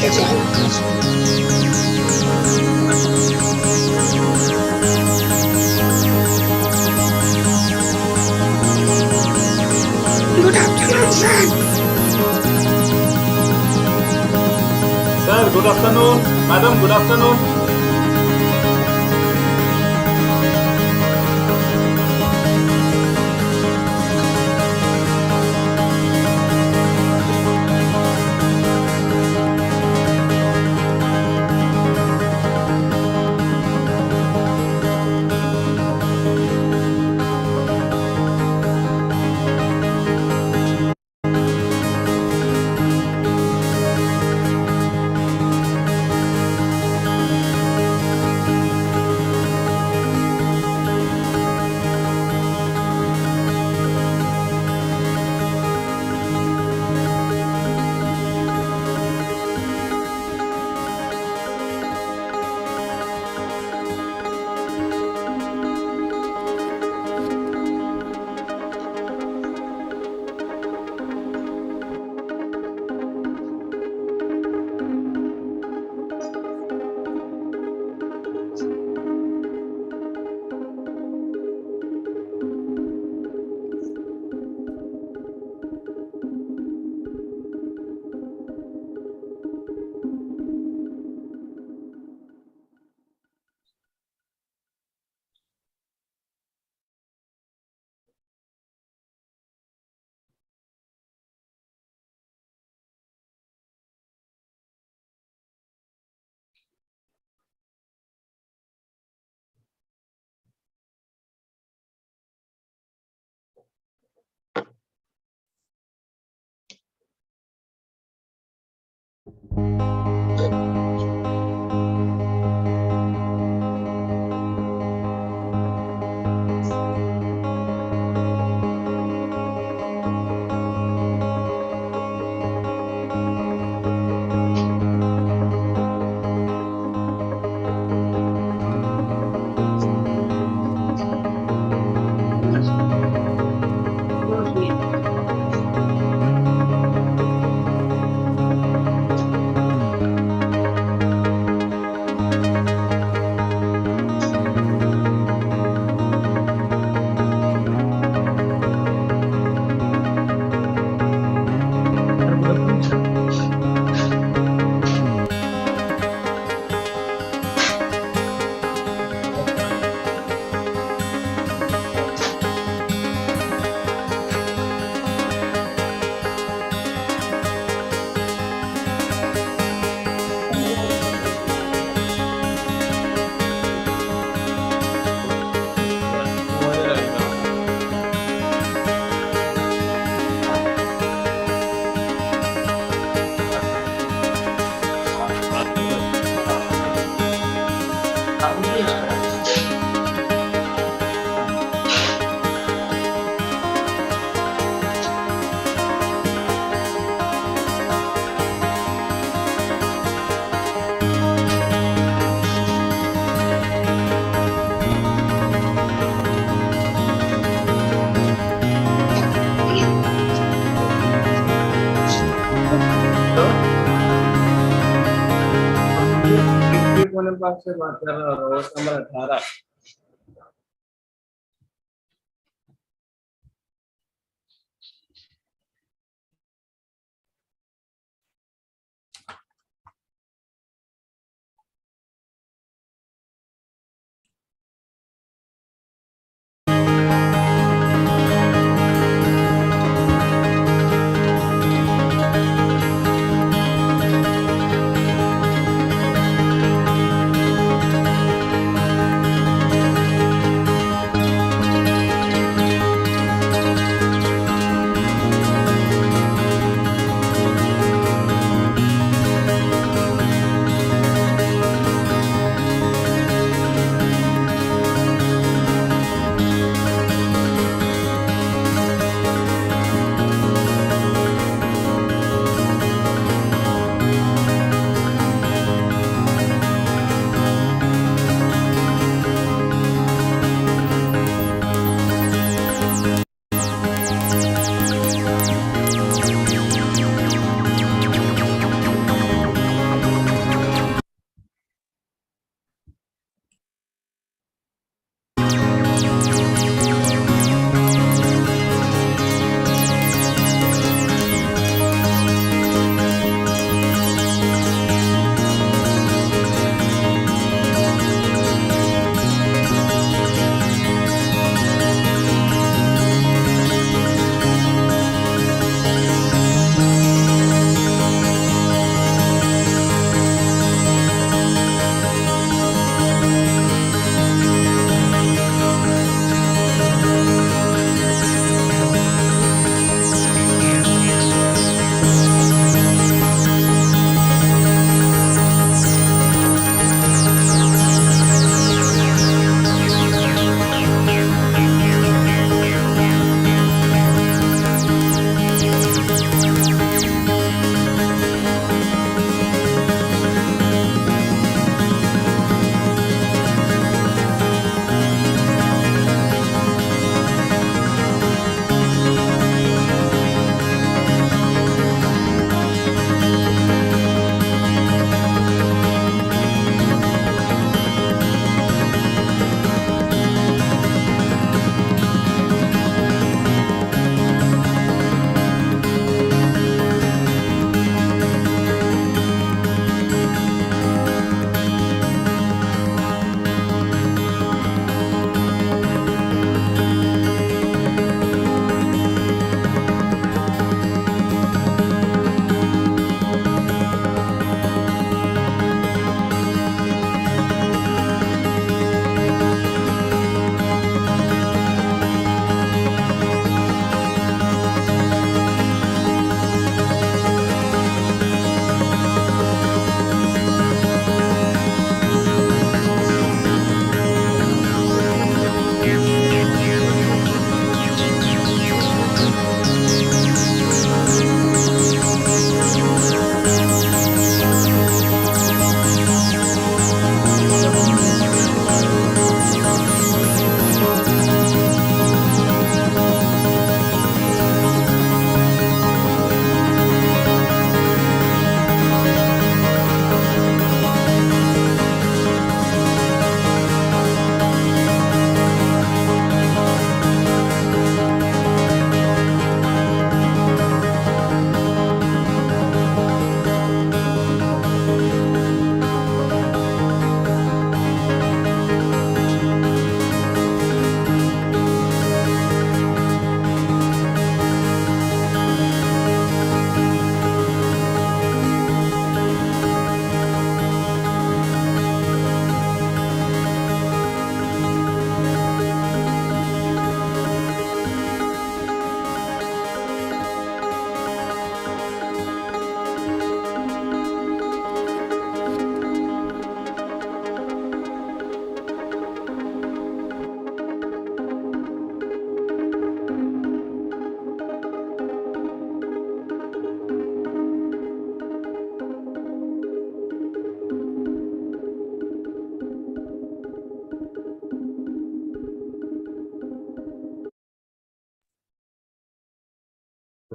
Good afternoon, sir. Sir, good afternoon. Madam, good afternoon. से बात कर रहा हूँ, number 18।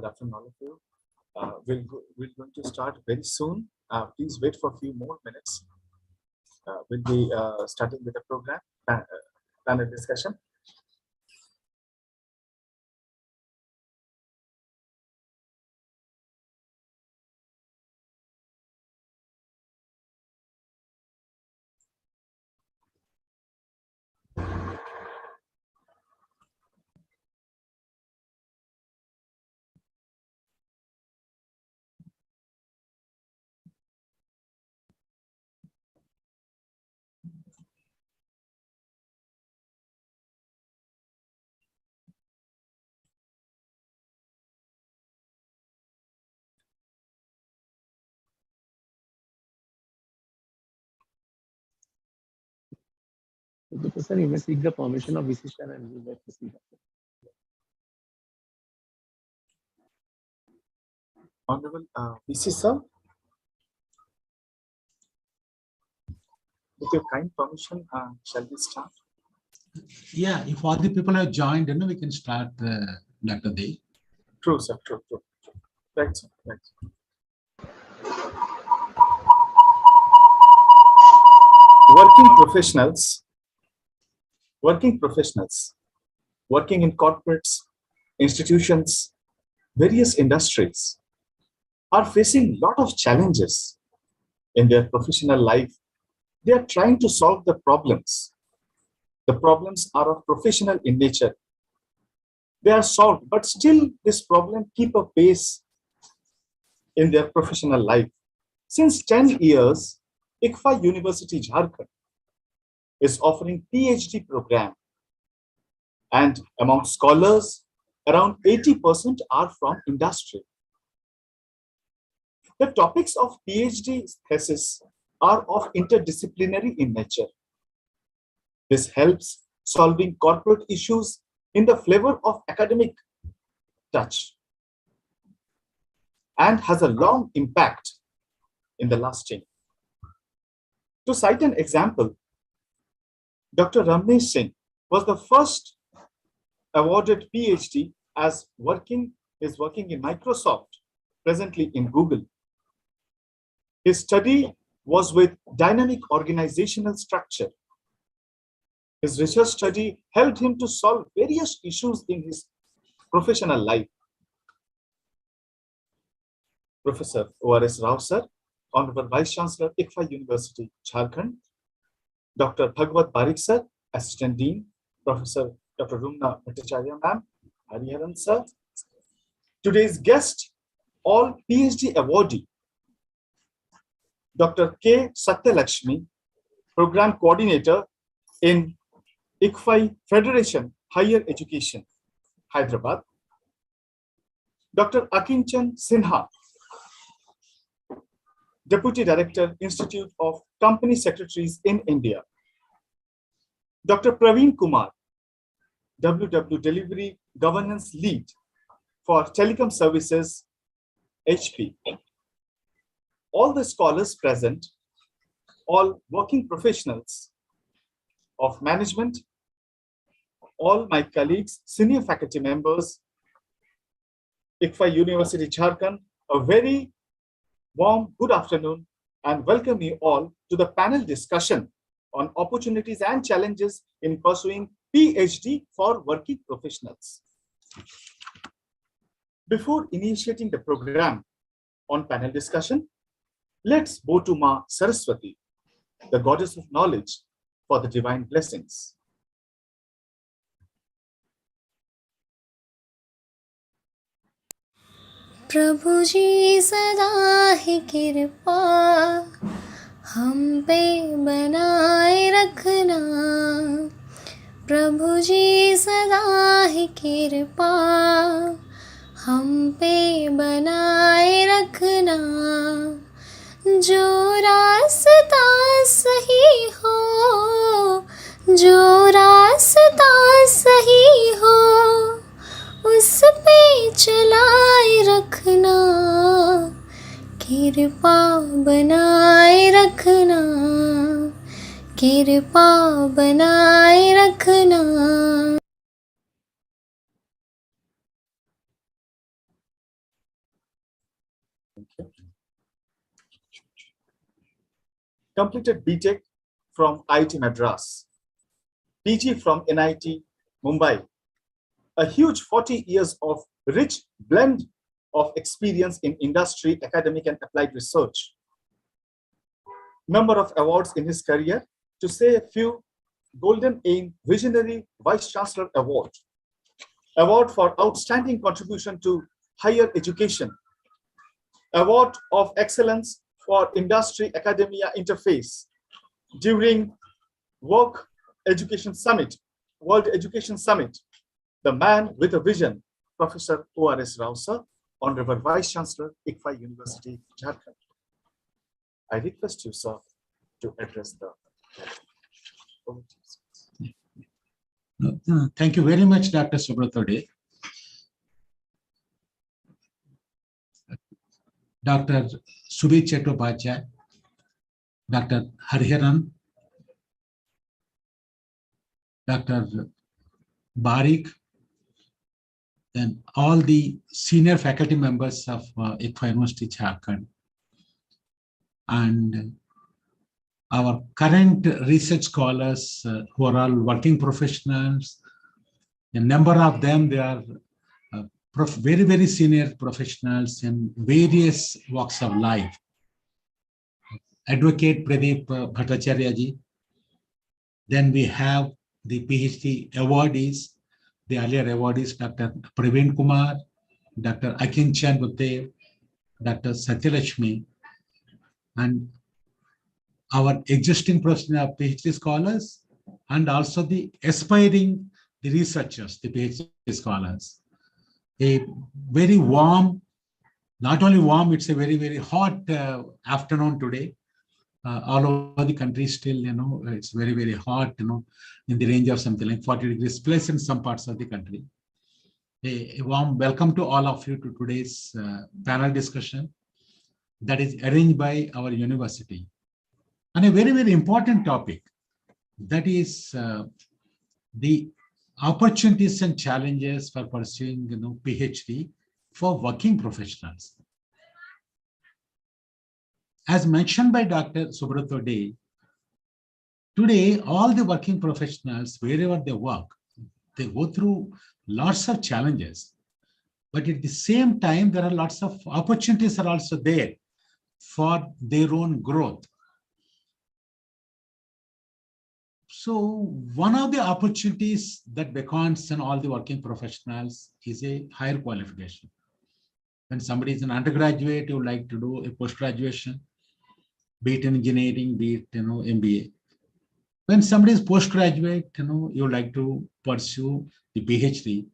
Good afternoon, all of you. We're going to start very soon. Please wait for a few more minutes. We'll be starting with the program, panel discussion. Sir, you may seek the permission of VC sir and we will proceed. Honorable VC sir, with your kind permission, shall we start? Yeah, if all the people have joined, we can start, Dr. Dev. True, sir. True. Right, sir. Right. Working professionals, working in corporates, institutions, various industries are facing a lot of challenges in their professional life. They are trying to solve the problems. The problems are of professional in nature. They are solved, but still this problem keep a pace in their professional life. Since 10 years, ICFA University Jharkhand is offering PhD program, and among scholars, around 80% are from industry. The topics of PhD thesis are of interdisciplinary in nature. This helps solving corporate issues in the flavor of academic touch and has a long impact in the lasting. To cite an example, Dr. Ramnesh Singh was the first awarded PhD as working in Microsoft, presently in Google. His study was with dynamic organizational structure. His research study helped him to solve various issues in his professional life. Professor O.R.S. Rao sir, Honorable Vice Chancellor, ICFA University, Jharkhand. Dr. Bhagwat Barik sir, Assistant Dean. Professor Dr. Rumna Bhattacharya ma'am, Hariharan sir. Today's guest, all PhD awardee, Dr. K. Satyalakshmi, Program Coordinator in ICFI Federation Higher Education, Hyderabad. Dr. Akinchan Sinha, Deputy Director, Institute of Company Secretaries in India. Dr. Praveen Kumar, WW Delivery Governance Lead for Telecom Services, HP. All the scholars present, all working professionals of management, all my colleagues, senior faculty members, ICFA University Jharkhand, a very warm good afternoon and welcome you all to the panel discussion on opportunities and challenges in pursuing PhD for working professionals. Before initiating the program on panel discussion, let's bow to Ma Saraswati, the goddess of knowledge, for the divine blessings. प्रभु जी सदा ही कृपा हम पे बनाए रखना। प्रभु जी सदा ही कृपा हम पे बनाए रखना। जो रास्ता सही हो, जो रास्ता सही हो, उस पे चलाए रखना। कृपा बनाए रखना, कृपा बनाए रखना। Completed BTech from IIT Madras, PG from NIT Mumbai. A huge 40 years of rich blend of experience in industry, academic, and applied research. Number of awards in his career. To say a few: Golden AIM Visionary Vice Chancellor Award, Award for Outstanding Contribution to Higher Education, Award of Excellence for Industry Academia Interface during World Education Summit, The Man with a Vision, Professor O.R.S. Rao sir, Honorable Vice Chancellor, ICFA University, Jharkhand. I request you, sir, to address the. Thank you very much, Dr. Subrata De. Dr. Subir Chattopadhyay, Dr. Hariharan, Dr. Barik, and all the senior faculty members of ICFA University, Jharkhand, and our current research scholars who are all working professionals. A number of them, they are very, very senior professionals in various walks of life. Advocate Pradeep Bhattacharya ji. Then we have the PhD awardees, the earlier awardees, Dr. Praveen Kumar, Dr. Akinchan Buttev, Dr. Satyalakshmi, and our existing professional PhD scholars, and also the aspiring the researchers, the PhD scholars. A very warm, not only warm, it's a very, very hot afternoon today. All over the country still, it's very, very hot, in the range of something like 40 degrees plus in some parts of the country. A warm welcome to all of you to today's panel discussion that is arranged by our university. And a very, very important topic, that is the opportunities and challenges for pursuing, PhD for working professionals. As mentioned by Dr. Subrata De, today all the working professionals, wherever they work, they go through lots of challenges. But at the same time, there are lots of opportunities are also there for their own growth. So one of the opportunities that beckons on all the working professionals is a higher qualification. When somebody is an undergraduate, you would like to do a post-graduation, be it in engineering, be it, MBA. When somebody is postgraduate, you would like to pursue the PhD.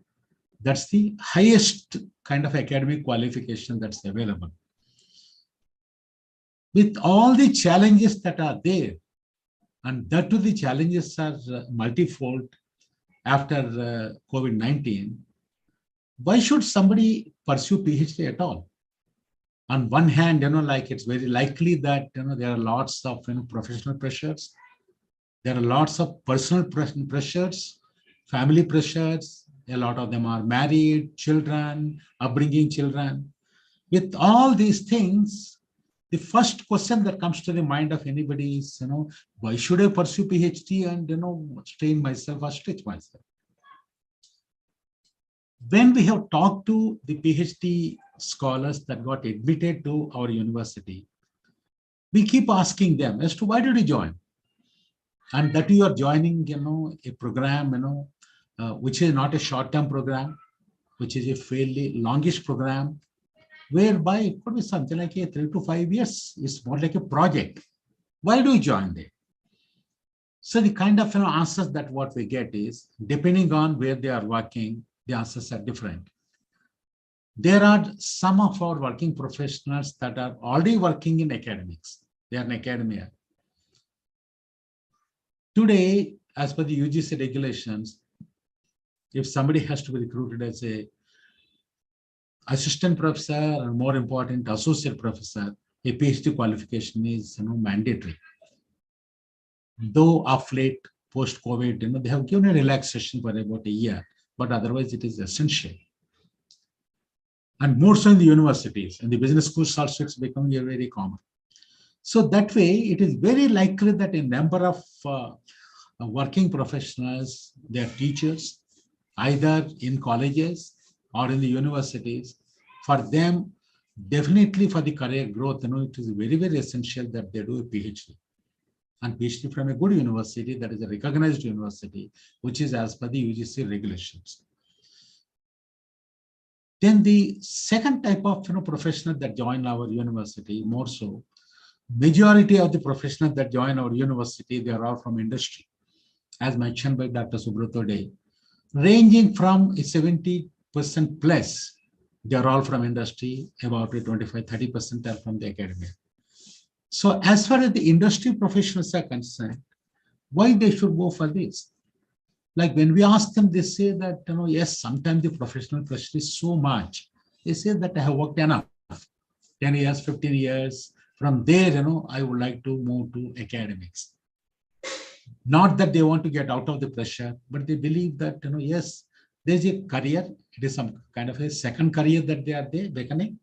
That's the highest kind of academic qualification that's available. With all the challenges that are there, and that too the challenges are multifold after COVID-19, why should somebody pursue PhD at all? On one hand, like it's very likely that, there are lots of, professional pressures. There are lots of personal pressures, family pressures. A lot of them are married, children, upbringing children. With all these things, the first question that comes to the mind of anybody is, why should I pursue PhD and, strain myself or stretch myself? When we have talked to the PhD scholars that got admitted to our university, we keep asking them as to why did you join? And that you are joining, a program, which is not a short-term program, which is a fairly longish program, whereby it could be something like a 3 to 5 years. It's more like a project. Why do you join there? So the kind of answers that what we get is, depending on where they are working, the answers are different. There are some of our working professionals that are already working in academics. They are in academia. Today, as per the UGC regulations, if somebody has to be recruited as a assistant professor, or more important, associate professor, a PhD qualification is mandatory. Though of late, post-COVID, they have given a relaxation for about a year, but otherwise it is essential. and more so in the universities. And the business schools also it's becoming very common. So that way, it is very likely that a number of working professionals, they are teachers, either in colleges or in the universities. For them, definitely for the career growth, it is very, very essential that they do a PhD. And PhD from a good university, that is a recognized university, which is as per the UGC regulations. Then the second type of professional that join our university, more so, majority of the professionals that join our university, they are all from industry, as mentioned by Dr. Subrata Day, ranging from 70% plus, they are all from industry, about 25-30% are from the academia. So as far as the industry professionals are concerned, why they should go for this? Like when we ask them, they say that, yes, sometimes the professional pressure is so much. They say that I have worked enough, 10 years, 15 years. From there, I would like to move to academics. Not that they want to get out of the pressure, but they believe that, yes, there's a career. It is some kind of a second career that they are there becoming.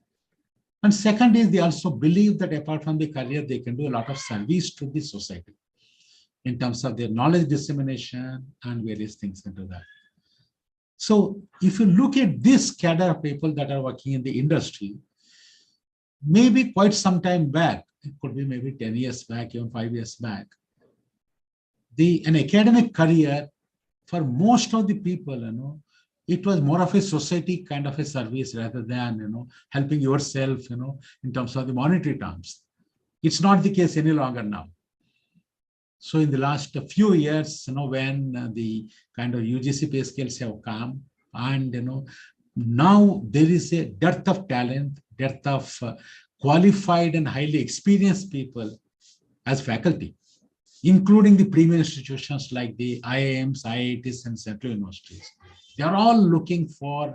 And second is they also believe that apart from the career, they can do a lot of service to the society in terms of their knowledge dissemination and various things into that. So if you look at this cadre of people that are working in the industry, maybe quite some time back, it could be maybe 10 years back, even 5 years back, an academic career for most of the people, it was more of a society kind of a service rather than, helping yourself, in terms of the monetary terms. It's not the case any longer now. So in the last few years, when the kind of UGC pay scales have come, and now there is a dearth of talent, dearth of qualified and highly experienced people as faculty, including the premier institutions like the IIMs, IITs, and central universities. They are all looking for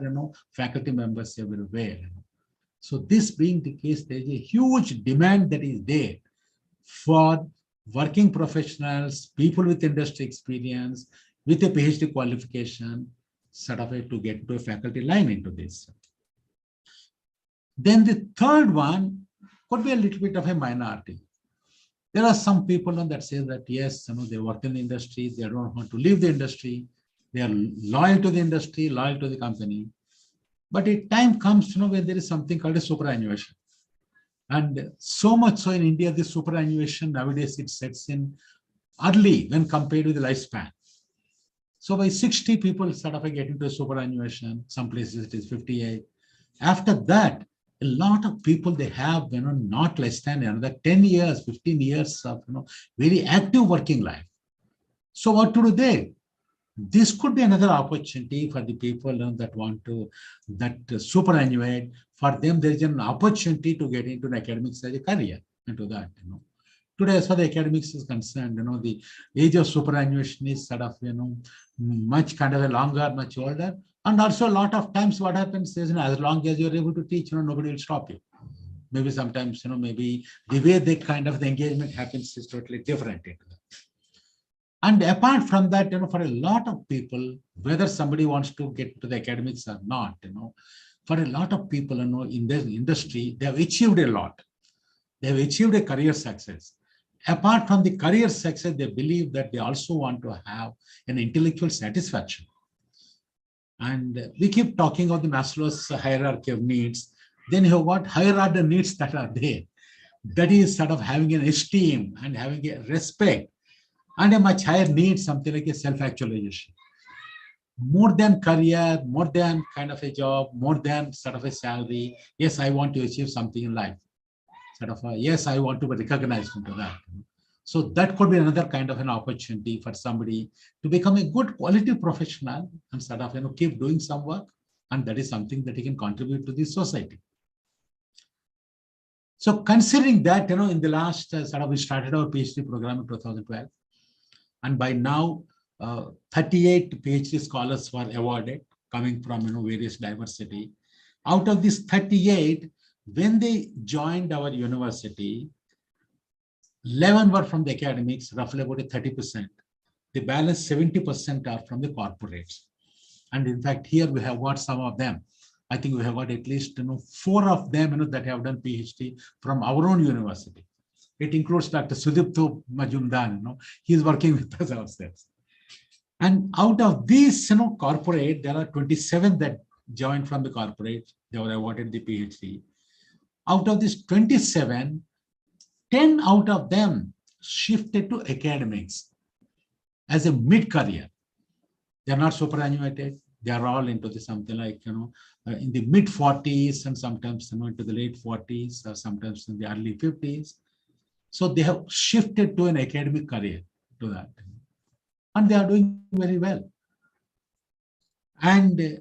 faculty members everywhere. So this being the case, there is a huge demand that is there for working professionals, people with industry experience, with a PhD qualification, sort of to get to a faculty line into this. Then the third one could be a little bit of a minority. There are some people that say that, yes, they work in the industry, they don't want to leave the industry, they are loyal to the industry, loyal to the company. But a time comes, when there is something called a superannuation. And so much so in India, this superannuation nowadays, it sets in early when compared with the lifespan. So by 60, people sort of get into a superannuation. Some places it is 58. After that, a lot of people, they have, not less than another 10 years, 15 years of, very active working life. So what to do there? This could be another opportunity for the people that want to, superannuate. For them, there is an opportunity to get into an academics as a career into that. Today, as far as the academics is concerned, the age of superannuation is sort of, much kind of a longer, much older. And also a lot of times what happens is, as long as you're able to teach, nobody will stop you. Maybe sometimes, maybe the way they kind of the engagement happens is totally different. And apart from that, for a lot of people, whether somebody wants to get to the academics or not, for a lot of people, in this industry, they have achieved a lot. They have achieved a career success. Apart from the career success, they believe that they also want to have an intellectual satisfaction. And we keep talking of the Maslow's hierarchy of needs. Then you have what higher order needs that are there. That is sort of having an esteem and having a respect, and a much higher need, something like a self-actualization. More than career, more than kind of a job, more than sort of a salary. Yes, I want to achieve something in life. Sort of yes, I want to be recognized into that. So that could be another kind of an opportunity for somebody to become a good quality professional and sort of keep doing some work, and that is something that he can contribute to the society. So considering that, in the last we started our PhD program in 2012, and by now 38 PhD scholars were awarded, coming from various diversity. Out of these 38, when they joined our university, 11 were from the academics, roughly about 30%. The balance 70% are from the corporates. And in fact, here we have got some of them. I think we have got at least 4 of them that have done PhD from our own university. It includes Dr. Sudipto Majumdar. He is working with us ourselves. And out of these corporate, there are 27 that joined from the corporate. They were awarded the PhD. Out of these 27, 10 out of them shifted to academics as a mid-career. They're not superannuated. They are all into the something like, in the mid 40s and sometimes into the late 40s or sometimes in the early 50s. So they have shifted to an academic career to that. And they are doing very well. And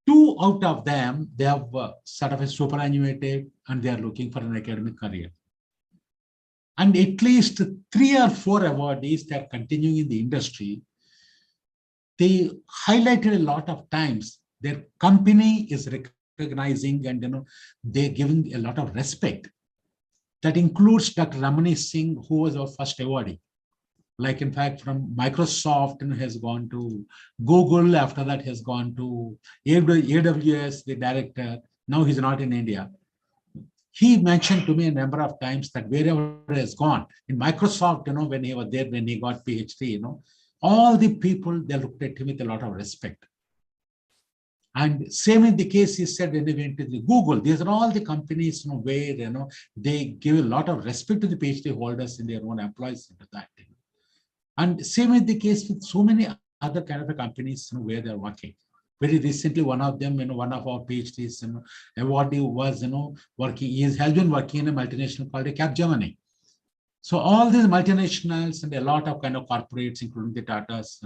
2 out of them, they have sort of a superannuated and they are looking for an academic career. And at least 3 or 4 awardees that are continuing in the industry, they highlighted a lot of times their company is recognizing and they're giving a lot of respect. That includes Dr. Ramani Singh, who was our first awardee. Like in fact, from Microsoft has gone to Google, after that has gone to AWS, the director. Now he's not in India. He mentioned to me a number of times that wherever he has gone, in Microsoft, when he was there, when he got PhD, all the people, they looked at him with a lot of respect. And same in the case, he said, when he went to the Google, these are all the companies where they give a lot of respect to the PhD holders and their own employees into that. And same in the case with so many other kind of companies where they're working. Very recently, one of them, one of our PhDs awardee was working. He has been working in a multinational called Capgemini. So all these multinationals and a lot of kind of corporates, including the Tatas,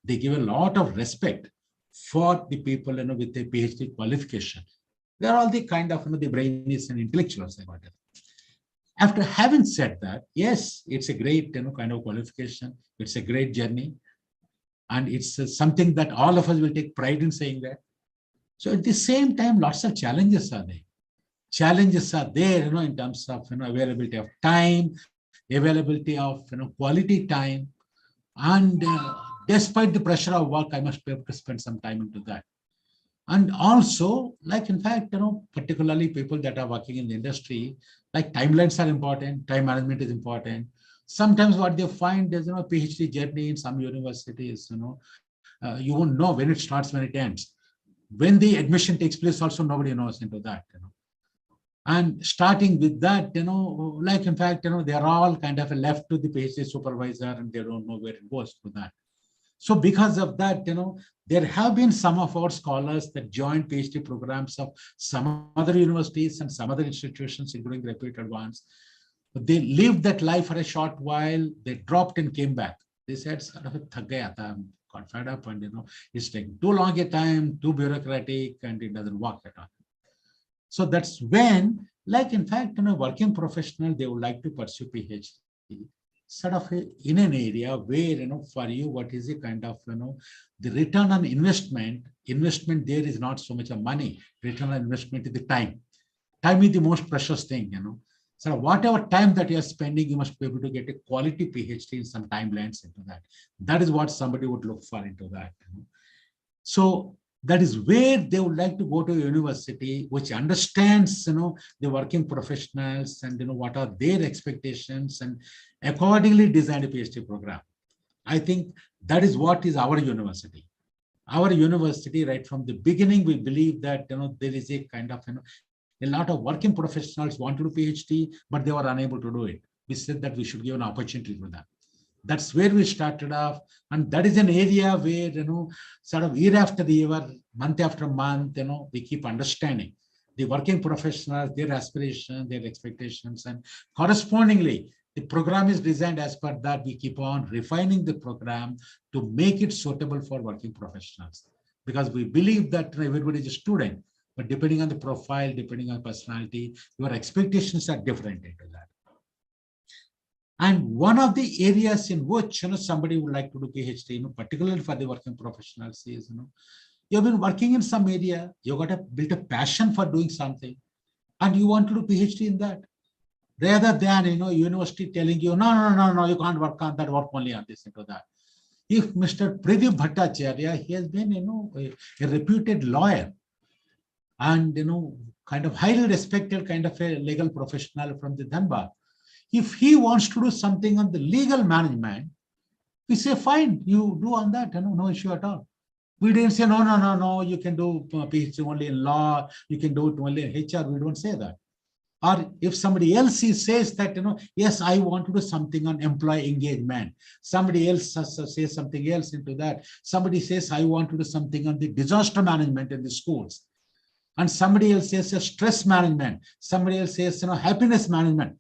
they give a lot of respect for the people with a PhD qualification. They're all the kind of the brainies and intellectuals about it. After having said that, yes, it's a great kind of qualification. It's a great journey. And it's something that all of us will take pride in saying that. So at the same time, lots of challenges are there. Challenges are there, in terms of availability of time, availability of quality time, and despite the pressure of work, I must be able to spend some time into that. And also, like in fact, particularly people that are working in the industry, like timelines are important, time management is important. Sometimes what they find is, PhD journey in some universities, you won't know when it starts, when it ends. When the admission takes place, also nobody knows into that. And starting with that, like in fact, they are all kind of left to the PhD supervisor and they don't know where it goes to that. So because of that, there have been some of our scholars that joined PhD programs of some other universities and some other institutions, including reputed ones. But they lived that life for a short while, they dropped and came back. They said, sort of, got fed up and, it's taking too long a time, too bureaucratic, and it doesn't work at all. So that's when, like in fact, working professional, they would like to pursue PhD, sort of in an area where, for you, what is the kind of, the return on investment there is not so much of money, return on investment is the time. Time is the most precious thing, So whatever time that you're spending, you must be able to get a quality PhD in some timelines into that. That is what somebody would look for into that. So that is where they would like to go to a university which understands, the working professionals and, what are their expectations and accordingly design a PhD program. I think that is what is our university. Our university, right from the beginning, we believe that, there is a kind of, a lot of working professionals want to do PhD, but they were unable to do it. We said that we should give an opportunity for them. That's where we started off. And that is an area where, sort of year after year, month after month, we keep understanding the working professionals, their aspirations, their expectations, and correspondingly, the program is designed as per that. We keep on refining the program to make it suitable for working professionals. Because we believe that everybody is a student, but depending on the profile, depending on personality, your expectations are different into that. And one of the areas in which somebody would like to do PhD, particularly for the working professionals, is you've been working in some area, you got to build a passion for doing something, and you want to do PhD in that, rather than university telling you no, you can't work on that, work only on this into that. If Mr. Pradeep Bhattacharya, he has been a reputed lawyer, and kind of highly respected kind of a legal professional from the Dhanbad. If he wants to do something on the legal management, we say, fine, you do on that, no issue at all. We didn't say, no, you can do PhD only in law, you can do it only in HR. We don't say that. Or if somebody else says that, yes, I want to do something on employee engagement. Somebody else says something else into that. Somebody says, I want to do something on the disaster management in the schools. And somebody else says stress management. Somebody else says, happiness management.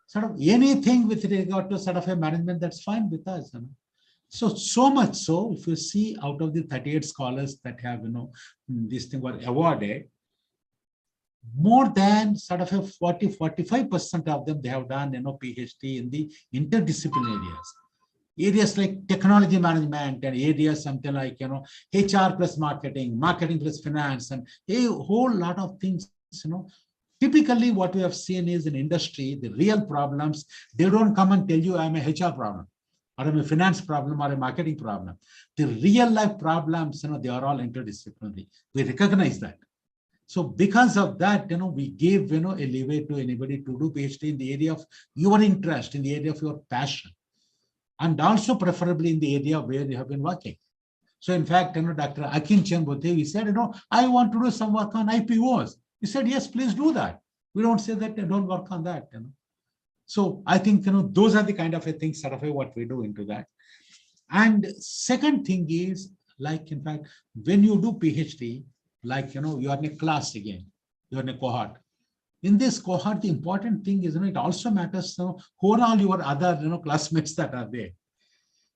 Sort of anything with regard to sort of a management, that's fine with us. So much so, if you see out of the 38 scholars that have, this thing were awarded, more than sort of a 45% of them, they have done, PhD in the interdisciplinary areas. Areas like technology management and areas something like, HR plus marketing, marketing plus finance, and a whole lot of things, Typically, what we have seen is in industry, the real problems, they don't come and tell you I'm a HR problem, or I'm a finance problem, or a marketing problem. The real life problems, they are all interdisciplinary. We recognize that. So because of that, we give, a leeway to anybody to do PhD in the area of your interest, in the area of your passion, and also preferably in the area where you have been working. So in fact, Dr. Akin Bhute, he said, I want to do some work on IPOs. He said, yes, please do that. We don't say that, don't work on that. So I think, those are the kind of things, sort of what we do into that. And second thing is, like, in fact, when you do PhD, like, you are in a class again, you're in a cohort. In this cohort, the important thing is, it also matters, who are all your other, classmates that are there.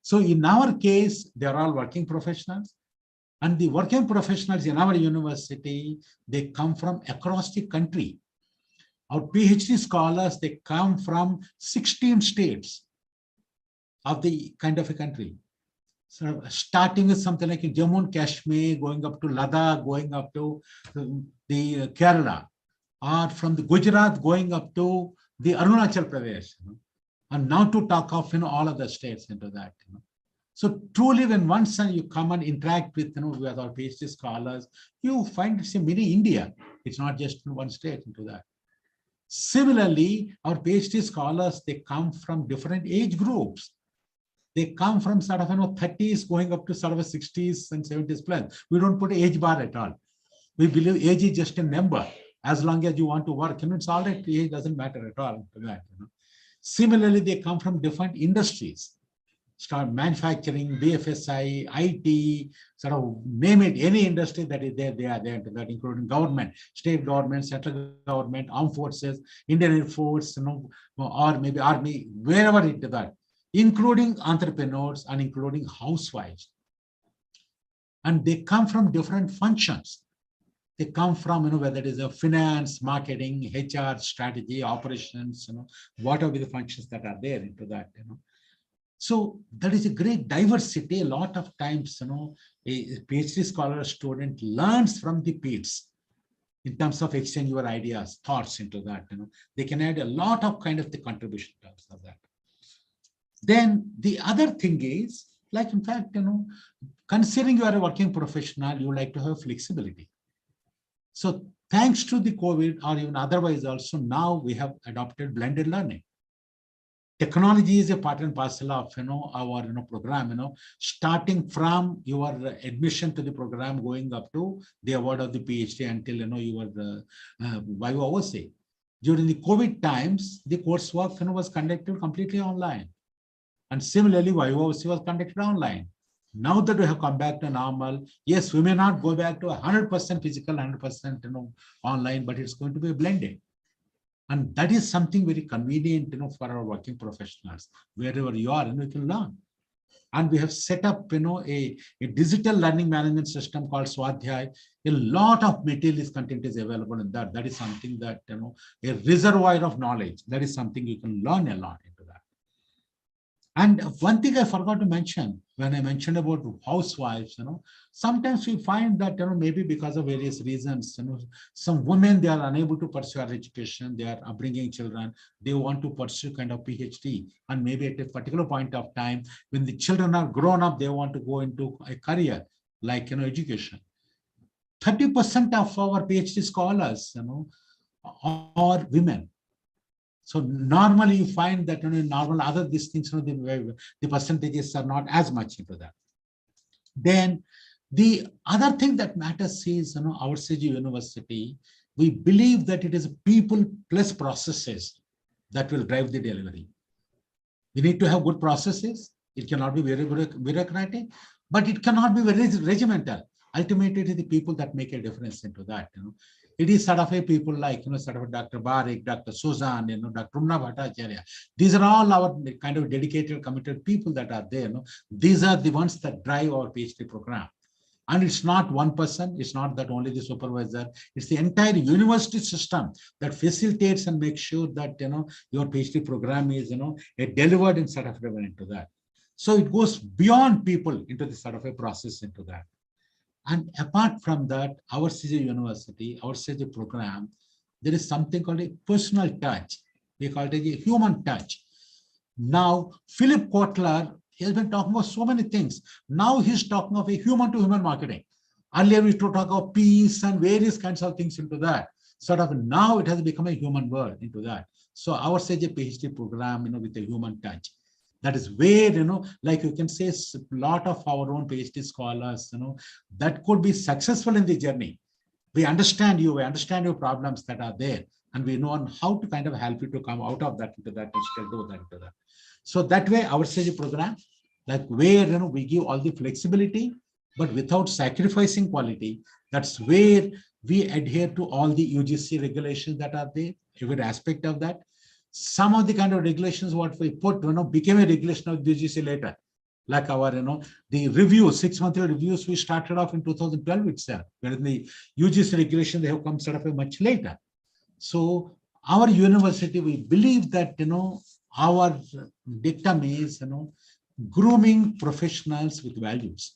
So in our case, they're all working professionals. And the working professionals in our university, they come from across the country. Our PhD scholars, they come from 16 states of the kind of a country. So starting with something like in Jammu and Kashmir, going up to Ladakh, going up to the Kerala, or from the Gujarat, going up to the Arunachal Pradesh. And now to talk of, all of the states into that. So truly, when once you come and interact with, with our PhD scholars, you find it's a mini India. It's not just one state into that. Similarly, our PhD scholars, they come from different age groups. They come from sort of, 30s going up to sort of 60s and 70s plus. We don't put age bar at all. We believe age is just a number. As long as you want to work, it's all right. Age doesn't matter at all. Similarly, they come from different industries. Start manufacturing, BFSI, IT, sort of name it, any industry that is there, they are there to that, including government, state government, central government, armed forces, Indian Air Force, or maybe army, wherever it is that, including entrepreneurs and including housewives. And they come from different functions. They come from, whether it is a finance, marketing, HR, strategy, operations, whatever the functions that are there into that, So that is a great diversity. A lot of times, a PhD scholar student learns from the peers in terms of exchange your ideas, thoughts into that. They can add a lot of kind of the contribution in terms of that. Then the other thing is, like, in fact, considering you are a working professional, you like to have flexibility. So thanks to the COVID, or even otherwise also, now we have adopted blended learning. Technology is a part and parcel of our program, starting from your admission to the program, going up to the award of the PhD until your Viva oversee. During the COVID times, the coursework was conducted completely online, and similarly Viva oversee was conducted online. Now that we have come back to normal, yes, we may not go back to 100% physical, 100% online, but it's going to be blended. And that is something very convenient, for our working professionals. Wherever you are, you can learn. And we have set up, a digital learning management system called Swadhyay. A lot of material content is available in that. That is something that, a reservoir of knowledge. That is something you can learn a lot into that. And one thing I forgot to mention when I mentioned about housewives, sometimes we find that, maybe because of various reasons, some women, they are unable to pursue their education, they are upbringing children, they want to pursue kind of PhD. And maybe at a particular point of time, when the children are grown up, they want to go into a career like, education. 30% of our PhD scholars, are women. So normally you find that in normal other these things, the percentages are not as much into that. Then the other thing that matters is, our CG University, we believe that it is people plus processes that will drive the delivery. We need to have good processes. It cannot be very bureaucratic, but it cannot be very regimental. Ultimately, it is the people that make a difference into that. It is sort of a people like, sort of Dr. Barik, Dr. Suzan, Dr. Rumna Bhattacharya. These are all our kind of dedicated, committed people that are there. These are the ones that drive our PhD program. And it's not one person, it's not that only the supervisor, it's the entire university system that facilitates and makes sure that, your PhD program is, delivered in sort of level into that. So it goes beyond people into the sort of a process into that. And apart from that, our CG University, our CG program, there is something called a personal touch. We call it a human touch. Now, Philip Kotler, he has been talking about so many things. Now he's talking of a human-to-human marketing. Earlier we used to talk about peace and various kinds of things into that. Sort of now it has become a human world into that. So our CG PhD program, with a human touch. That is where, like you can say, a lot of our own PhD scholars, that could be successful in the journey. We understand you, we understand your problems that are there, and we know how to kind of help you to come out of that into that and still do that into that. So that way, our CG program, like where, we give all the flexibility, but without sacrificing quality, that's where we adhere to all the UGC regulations that are there, every aspect of that. Some of the kind of regulations what we put, became a regulation of UGC later. Like our, the review, 6-monthly reviews, we started off in 2012 itself, whereas the UGC regulation, they have come sort of a much later. So our university, we believe that, our dictum is, grooming professionals with values.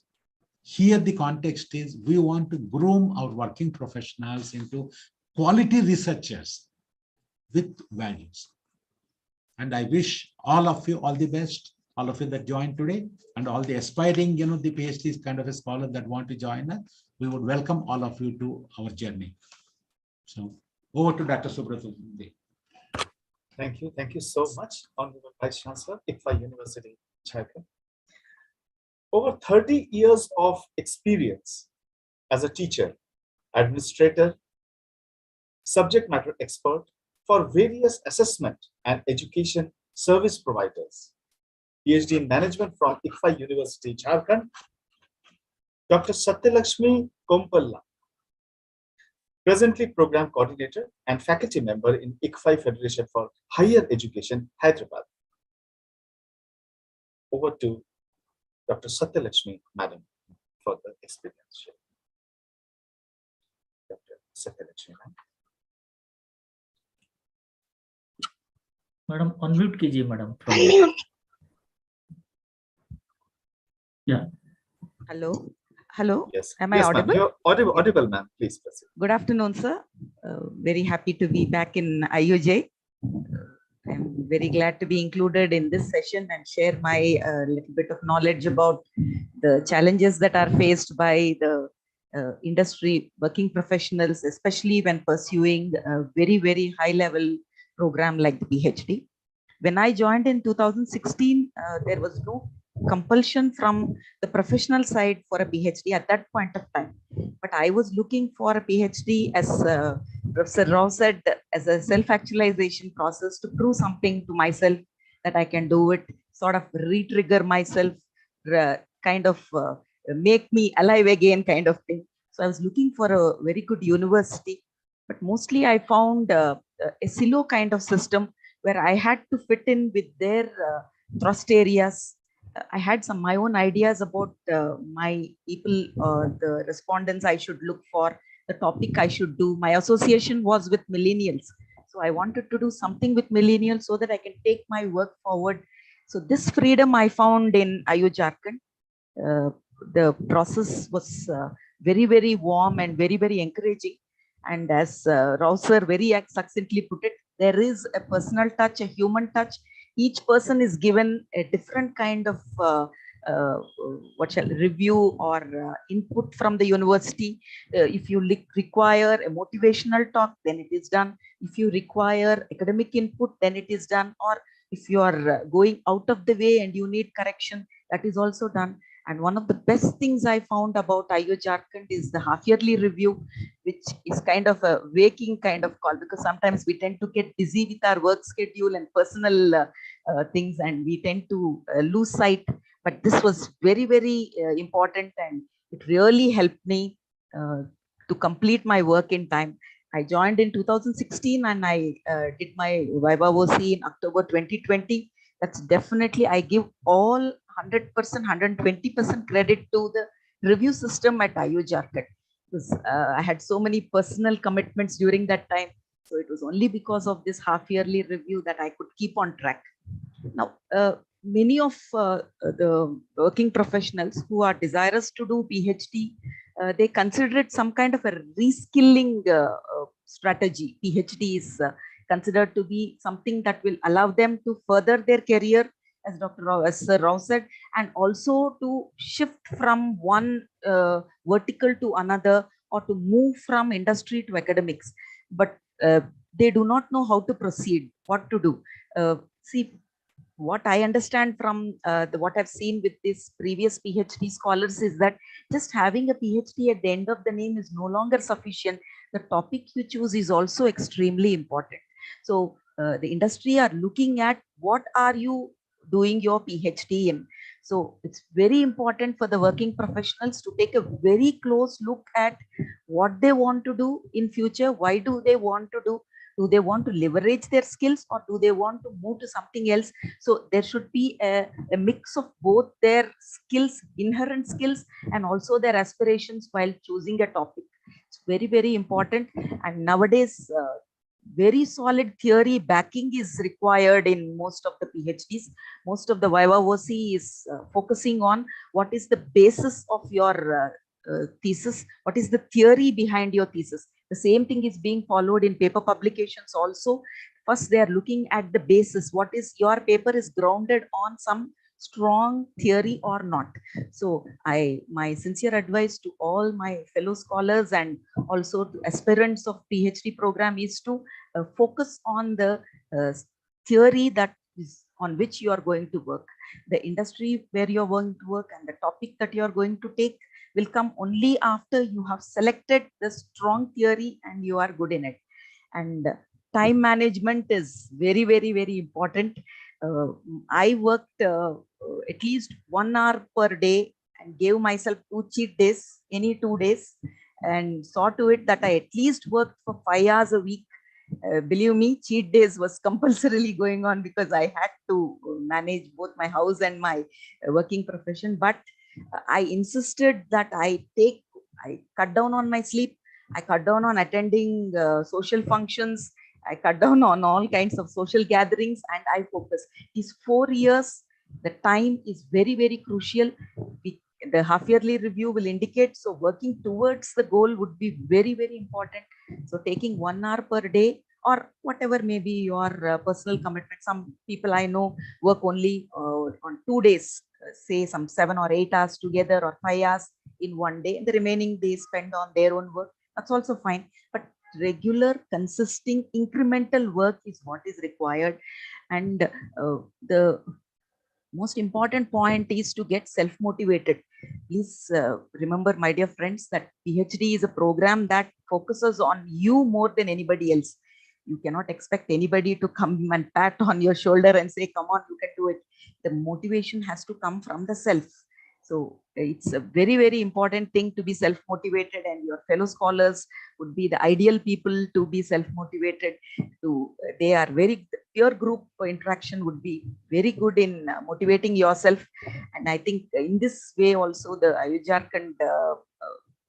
Here the context is we want to groom our working professionals into quality researchers with values. And I wish all of you all the best, all of you that joined today, and all the aspiring, the PhDs kind of a scholar that want to join us. We would welcome all of you to our journey. So over to Dr. Subrata. Thank you. Thank you so much, Honorable Vice Chancellor, ICFA University, Jharkhand. Over 30 years of experience as a teacher, administrator, subject matter expert for various assessment and education service providers. PhD in Management from ICFA University, Jharkhand. Dr. Satyalakshmi Kompalla, presently Program Coordinator and Faculty Member in ICFA Federation for Higher Education, Hyderabad. Over to Dr. Satyalakshmi, Madam, for the experience. Dr. Satyalakshmi, Madam. Madam unmute कीजिए madam. Yeah. Hello. Yes. Am I yes, audible? You're audible, ma'am. Please proceed. Good afternoon, sir. Very happy to be back in IUJ. I'm very glad to be included in this session and share my little bit of knowledge about the challenges that are faced by the industry working professionals, especially when pursuing a very, very high level program like the PhD. When I joined in 2016, there was no compulsion from the professional side for a PhD at that point of time. But I was looking for a PhD, as Professor Rao said, as a self-actualization process to prove something to myself that I can do it, sort of re-trigger myself, kind of make me alive again kind of thing. So I was looking for a very good university, but mostly I found a silo kind of system where I had to fit in with their thrust areas. I had my own ideas about my people, the respondents I should look for, the topic I should do. My association was with millennials. So I wanted to do something with millennials so that I can take my work forward. So this freedom I found in IU Jharkhand. The process was very, very warm and very, very encouraging. And as Rao sir very succinctly put it, there is a personal touch, a human touch. Each person is given a different kind of what shall review or input from the university. If you require a motivational talk, then it is done. If you require academic input, then it is done. Or if you are going out of the way and you need correction, that is also done. And one of the best things I found about IO Jharkhand is the half-yearly review, which is kind of a waking kind of call, because sometimes we tend to get busy with our work schedule and personal things, and we tend to lose sight. But this was very, very important, and it really helped me to complete my work in time. I joined in 2016 and I did my Viva OC in October 2020. That's definitely, I give all 100%, 120% credit to the review system at IO Jharkhand. Because I had so many personal commitments during that time. So it was only because of this half-yearly review that I could keep on track. Now, many of the working professionals who are desirous to do PhD, they consider it some kind of a reskilling strategy. PhD is considered to be something that will allow them to further their career, as Sir Rao said, and also to shift from one vertical to another, or to move from industry to academics. But they do not know how to proceed, what to do. See, what I understand from what I've seen with these previous PhD scholars is that just having a PhD at the end of the name is no longer sufficient. The topic you choose is also extremely important. So the industry are looking at what are you doing your PhD in. So it's very important for the working professionals to take a very close look at what they want to do in future. Why do they want to do? Do they want to leverage their skills, or do they want to move to something else? So there should be a mix of both their skills, inherent skills, and also their aspirations while choosing a topic. It's very, very important. And nowadays, very solid theory backing is required in most of the PhDs. Most of the Viva OC is focusing on what is the basis of your thesis, what is the theory behind your thesis. The same thing is being followed in paper publications also. First, they are looking at the basis. What is your paper is grounded on some strong theory or not. So my sincere advice to all my fellow scholars and also to aspirants of PhD program is to focus on the theory that is on which you are going to work. The industry where you are going to work and the topic that you are going to take will come only after you have selected the strong theory and you are good in it. And time management is very, very, very important. I worked at least 1 hour per day and gave myself 2 cheat days, any 2 days, and saw to it that I at least worked for 5 hours a week. Believe me, cheat days was compulsorily going on because I had to manage both my house and my working profession. But I insisted that I cut down on my sleep, I cut down on attending social functions, I cut down on all kinds of social gatherings, and I focus. These 4 years, the time is very, very crucial. The half-yearly review will indicate, so working towards the goal would be very, very important. So taking 1 hour per day, or whatever may be your personal commitment. Some people I know work only on 2 days, say some 7 or 8 hours together, or 5 hours in one day, and the remaining days spend on their own work. That's also fine. But regular, consisting, incremental work is what is required. And the most important point is to get self-motivated. Please remember, my dear friends, that PhD is a program that focuses on you more than anybody else. You cannot expect anybody to come and pat on your shoulder and say, come on, you can do it. The motivation has to come from the self. So it's a very, very important thing to be self-motivated, and your fellow scholars would be the ideal people to be self-motivated. They are very, peer group interaction would be very good in motivating yourself. And I think in this way also, the IO Jharkhand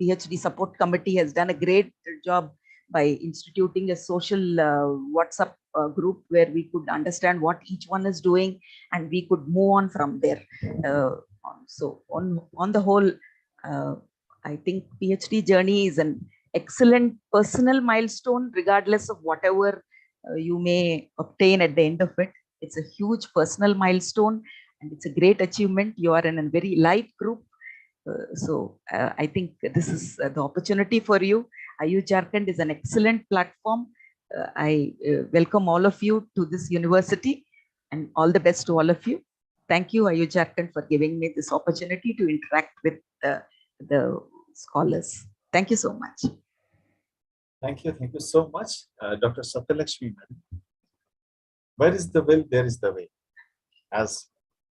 PhD support committee has done a great job by instituting a social WhatsApp group where we could understand what each one is doing, and we could move on from there. So on the whole, I think PhD journey is an excellent personal milestone, regardless of whatever you may obtain at the end of it. It's a huge personal milestone, and it's a great achievement. You are in a very light group. I think this is the opportunity for you. IU Jharkhand is an excellent platform. I welcome all of you to this university, and all the best to all of you. Thank you, IU Jharkhand, for giving me this opportunity to interact with the scholars. Thank you so much. Thank you so much, Dr. Satyalakshmi, madam. Where is the will, there is the way. As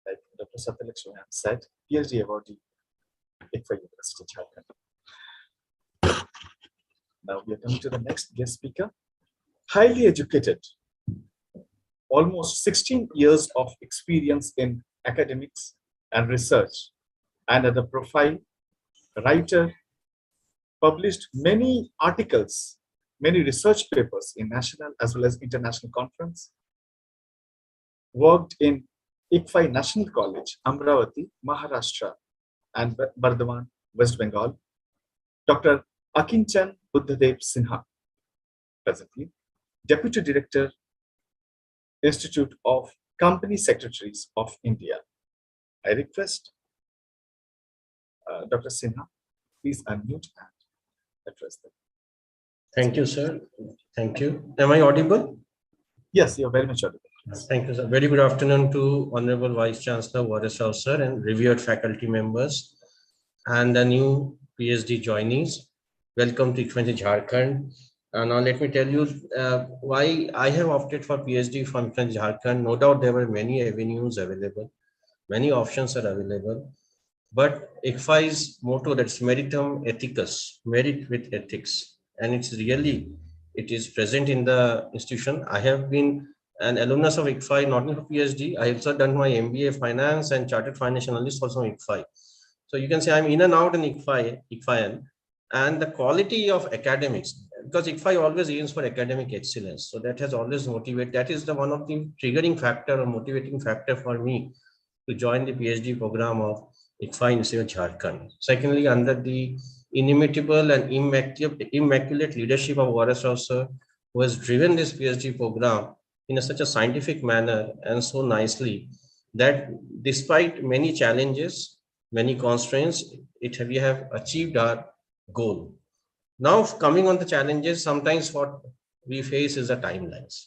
like Dr. Satyalakshmi said, PhD awardee, ICFA University, Jharkhand. Now we are coming to the next guest speaker. Highly educated, almost 16 years of experience in academics and research, and as a profile writer, published many articles, many research papers in national as well as international conference, worked in ICFA National College, Amravati, Maharashtra, and Bardhaman, West Bengal. Dr. Akinchan Buddhadev Sinha, presently Deputy Director, Institute of Company Secretaries of India. I request Dr. Sinha, please unmute and address them. Thank you, sir. Thank you. Am I audible? Yes, you're very much audible. Thank you, sir. Very good afternoon to Honorable Vice Chancellor Warsaw, sir, and revered faculty members and the new PhD joinees. Welcome to ICFA Jharkhand. Now let me tell you why I have opted for PhD from ICFA Jharkhand. No doubt there were many avenues available, many options are available, but ICFA's motto, that's Meritum Ethicus, merit with ethics, and it is present in the institution. I have been an alumnus of ICFA, not only for PhD. I also done my MBA Finance and Chartered Financial Analyst also in ICFA. So you can say I'm in and out in ICFA, and the quality of academics, because ICFA always aims for academic excellence. So that has always motivated, that is the one of the triggering factor or motivating factor for me to join the PhD program of ICFA Institute Jharkhand. Secondly, under the inimitable and immaculate leadership of Warsaw sir, who has driven this PhD program in such a scientific manner and so nicely that despite many challenges, many constraints, we have achieved our goal. Now, coming on the challenges, sometimes what we face is the timelines,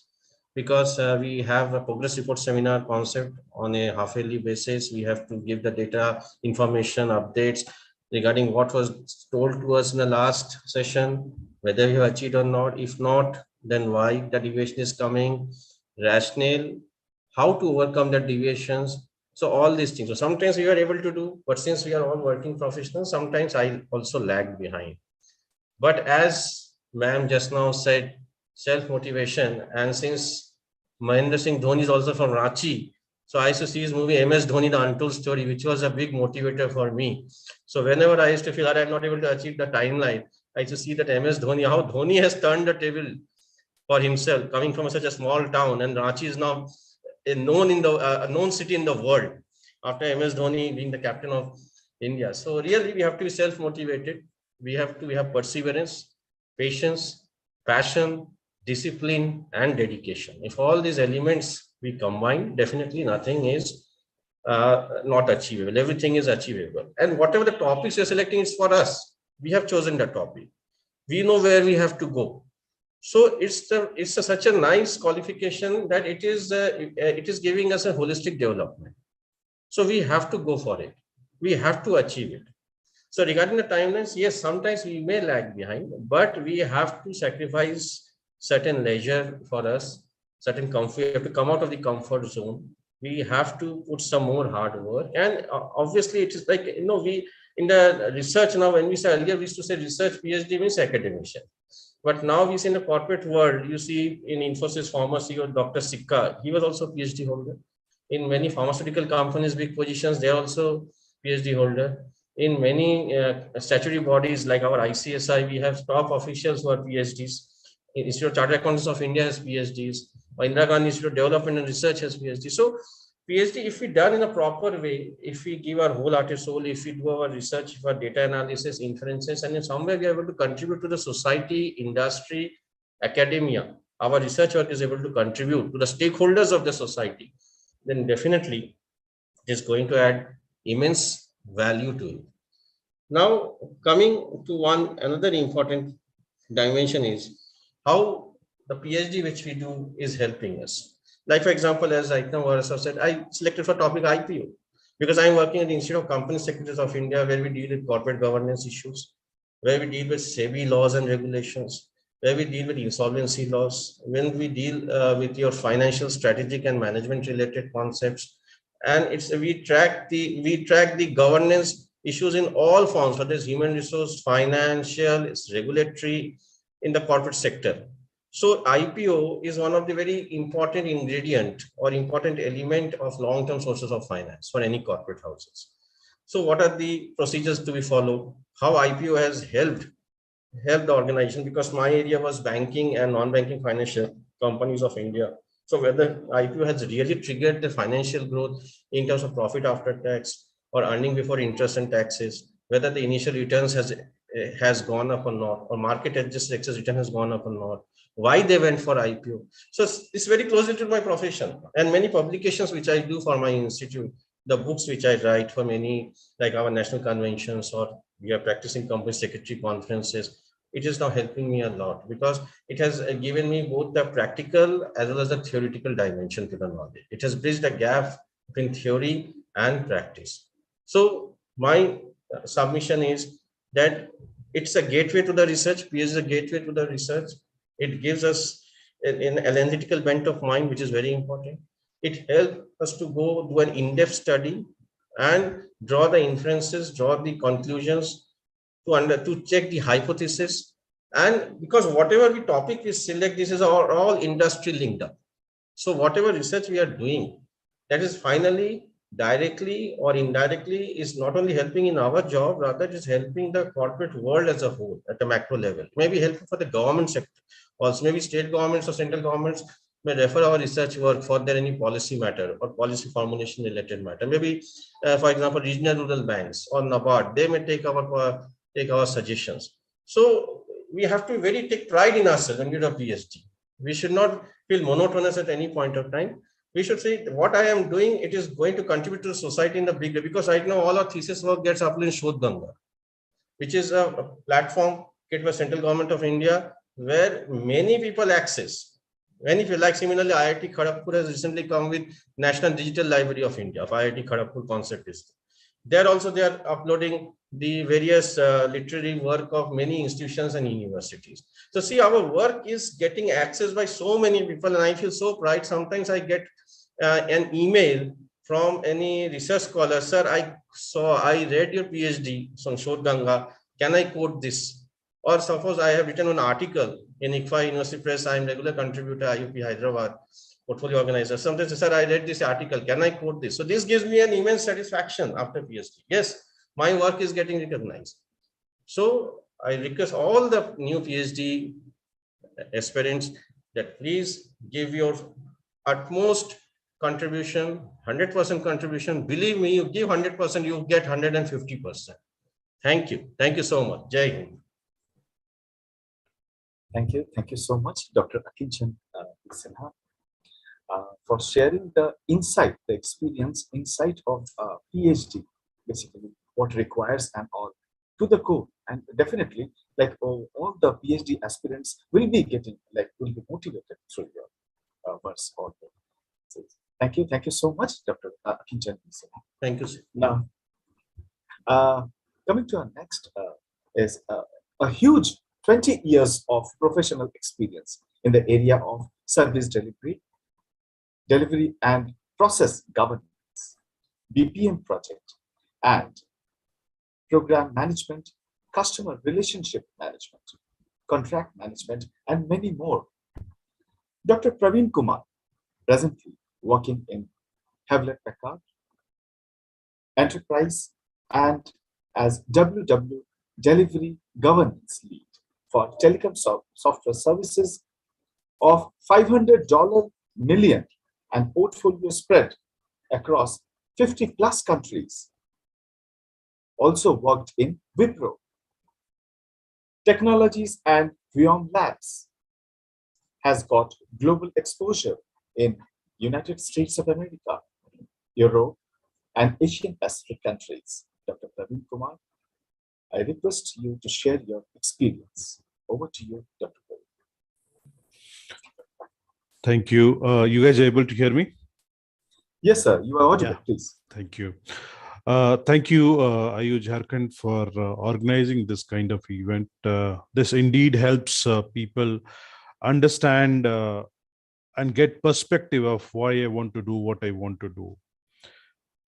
because we have a progress report seminar concept on a half-yearly basis. We have to give the data, information, updates regarding what was told to us in the last session, whether we have achieved or not. If not, then why the deviation is coming, rationale, how to overcome the deviations. So all these things. So sometimes we are able to do, but since we are all working professionals, sometimes I also lag behind. But as ma'am just now said, self-motivation, and since Mahendra Singh Dhoni is also from Ranchi, so I used to see his movie MS Dhoni, The Untold Story, which was a big motivator for me. So whenever I used to feel that I'm not able to achieve the timeline, I used to see that MS Dhoni, how Dhoni has turned the table for himself, coming from such a small town, and Ranchi is now a known city in the world after MS Dhoni being the captain of India. So really, we have to be self-motivated. We have to have perseverance, patience, passion, discipline, and dedication. If all these elements we combine, definitely nothing is not achievable. Everything is achievable. And whatever the topics you're selecting is for us. We have chosen the topic. We know where we have to go. So it's such a nice qualification that it is giving us a holistic development. So we have to go for it. We have to achieve it. So regarding the timelines, yes, sometimes we may lag behind, but we have to sacrifice certain leisure for us, certain comfort. We have to come out of the comfort zone. We have to put some more hard work. And obviously, it is like, we in the research now, when we said earlier, we used to say research PhD means academician. But now we see in the corporate world, you see in Infosys former CEO, Dr. Sikka, he was also PhD holder. In many pharmaceutical companies, big positions, they're also PhD holder. In many statutory bodies like our ICSI, we have top officials who are PhDs. Institute of Chartered Accountants of India has PhDs. Indira Gandhi Institute of Development and Research has PhD. So PhD, if we done in a proper way, if we give our wholehearted soul, if we do our research for data analysis, inferences, and in some way we are able to contribute to the society, industry, academia, our research work is able to contribute to the stakeholders of the society, then definitely is going to add immense value to you. Now, coming to another important dimension is how the PhD which we do is helping us. Like, for example, as right now Varasa said, I selected for topic IPO because I'm working at the Institute of Company Secretaries of India, where we deal with corporate governance issues, where we deal with SEBI laws and regulations, where we deal with insolvency laws, when we deal with your financial, strategic, and management related concepts. And we track the governance issues in all forms, whether it's human resource, financial, it's regulatory, in the corporate sector. So IPO is one of the very important ingredient or important element of long-term sources of finance for any corporate houses. So what are the procedures to be followed? How IPO has helped the organization, because my area was banking and non-banking financial companies of India. So whether IPO has really triggered the financial growth in terms of profit after tax or earning before interest and taxes, whether the initial returns has gone up or not, or market adjusted excess return has gone up or not, why they went for IPO. So it's very closely to my profession, and many publications which I do for my institute, the books which I write for many, like our national conventions, or we are practicing company secretary conferences, it is now helping me a lot because it has given me both the practical as well as the theoretical dimension to the knowledge. It has bridged a gap between theory and practice. So my submission is that it's a gateway to the research. PhD is a gateway to the research. It gives us an analytical bent of mind, which is very important. It helps us to go do an in-depth study and draw the inferences, draw the conclusions, to check the hypothesis. And because whatever the topic we select, this is all industry linked up. So whatever research we are doing, that is finally directly or indirectly is not only helping in our job, rather it is helping the corporate world as a whole at a macro level. It may be helpful for the government sector. Also, maybe state governments or central governments may refer our research work for their any policy matter or policy formulation related matter. Maybe, for example, regional rural banks or NABARD, they may take our suggestions. So we have to take pride in ourselves when we do a PhD. We should not feel monotonous at any point of time. We should say what I am doing, it is going to contribute to the society in the big way, because right now all our thesis work gets uploaded in Shodh Ganga, which is a platform created by Central Government of India, where many people access. Many people, like similarly, IIT Kharagpur has recently come with National Digital Library of India. Of IIT Kharagpur concept is there. Also, they are uploading the various literary work of many institutions and universities. So see, our work is getting accessed by so many people, and I feel so proud. Sometimes I get an email from any research scholar, sir, I read your PhD on Shodh Ganga, can I quote this? Or suppose I have written an article in ICFA University Press, I am regular contributor, IUP Hyderabad, portfolio organizer. Sometimes, sir, I read this article, can I quote this? So this gives me an immense satisfaction after PhD. Yes, my work is getting recognized. So I request all the new PhD aspirants that please give your utmost contribution, 100% contribution. Believe me, you give 100%, you get 150%. Thank you. Thank you so much. Jai Hind. Thank you. Thank you so much, Dr. Akinchan Sinha, for sharing the insight, the insight of PhD, basically what requires and all to the core. And definitely, like all the PhD aspirants will be motivated through your words. Thank you. Thank you so much, Dr. Akinchan Sinha. Thank you, sir. Now, coming to our next is a huge 20 years of professional experience in the area of service delivery and process governance, BPM project, and program management, customer relationship management, contract management, and many more. Dr. Praveen Kumar, presently working in Hewlett-Packard Enterprise and as WW Delivery Governance Lead for telecom software services of $500 million and portfolio spread across 50 plus countries. Also worked in Wipro Technologies and Vion Labs. Has got global exposure in United States of America, Europe, and Asian Pacific countries. Dr. Praveen Kumar, I request you to share your experience. Over to you, Dr. Praveen. Thank you. You guys are able to hear me? Yes, sir. You are audible, Yeah. please. Thank you. Thank you, IU Jharkhand, for organizing this kind of event. This indeed helps people understand and get perspective of why I want to do what I want to do.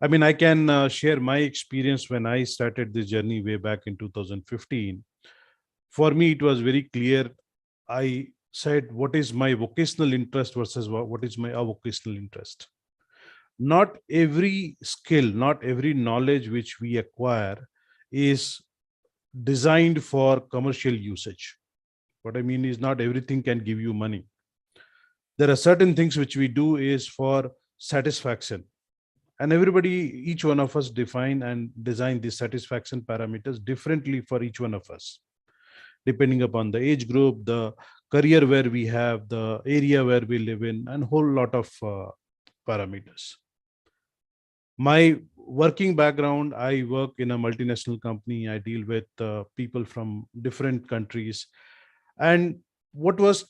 I mean, I can share my experience when I started this journey way back in 2015. For me, it was very clear. I said, what is my vocational interest versus what is my avocational interest? Not every skill, not every knowledge which we acquire is designed for commercial usage. What I mean is not everything can give you money. There are certain things which we do is for satisfaction. And everybody, each one of us define and design these satisfaction parameters differently for each one of us, depending upon the age group, the career where we have, the area where we live in, and whole lot of parameters. My working background, I work in a multinational company. I deal with people from different countries. And what was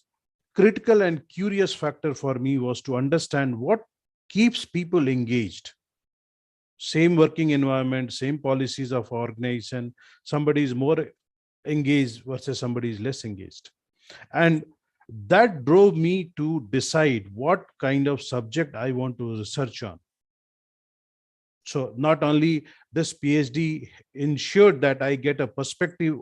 critical and curious factor for me was to understand what keeps people engaged. Same working environment, same policies of organization, somebody is more engaged versus somebody is less engaged. And that drove me to decide what kind of subject I want to research on. So not only this PhD ensured that I get a perspective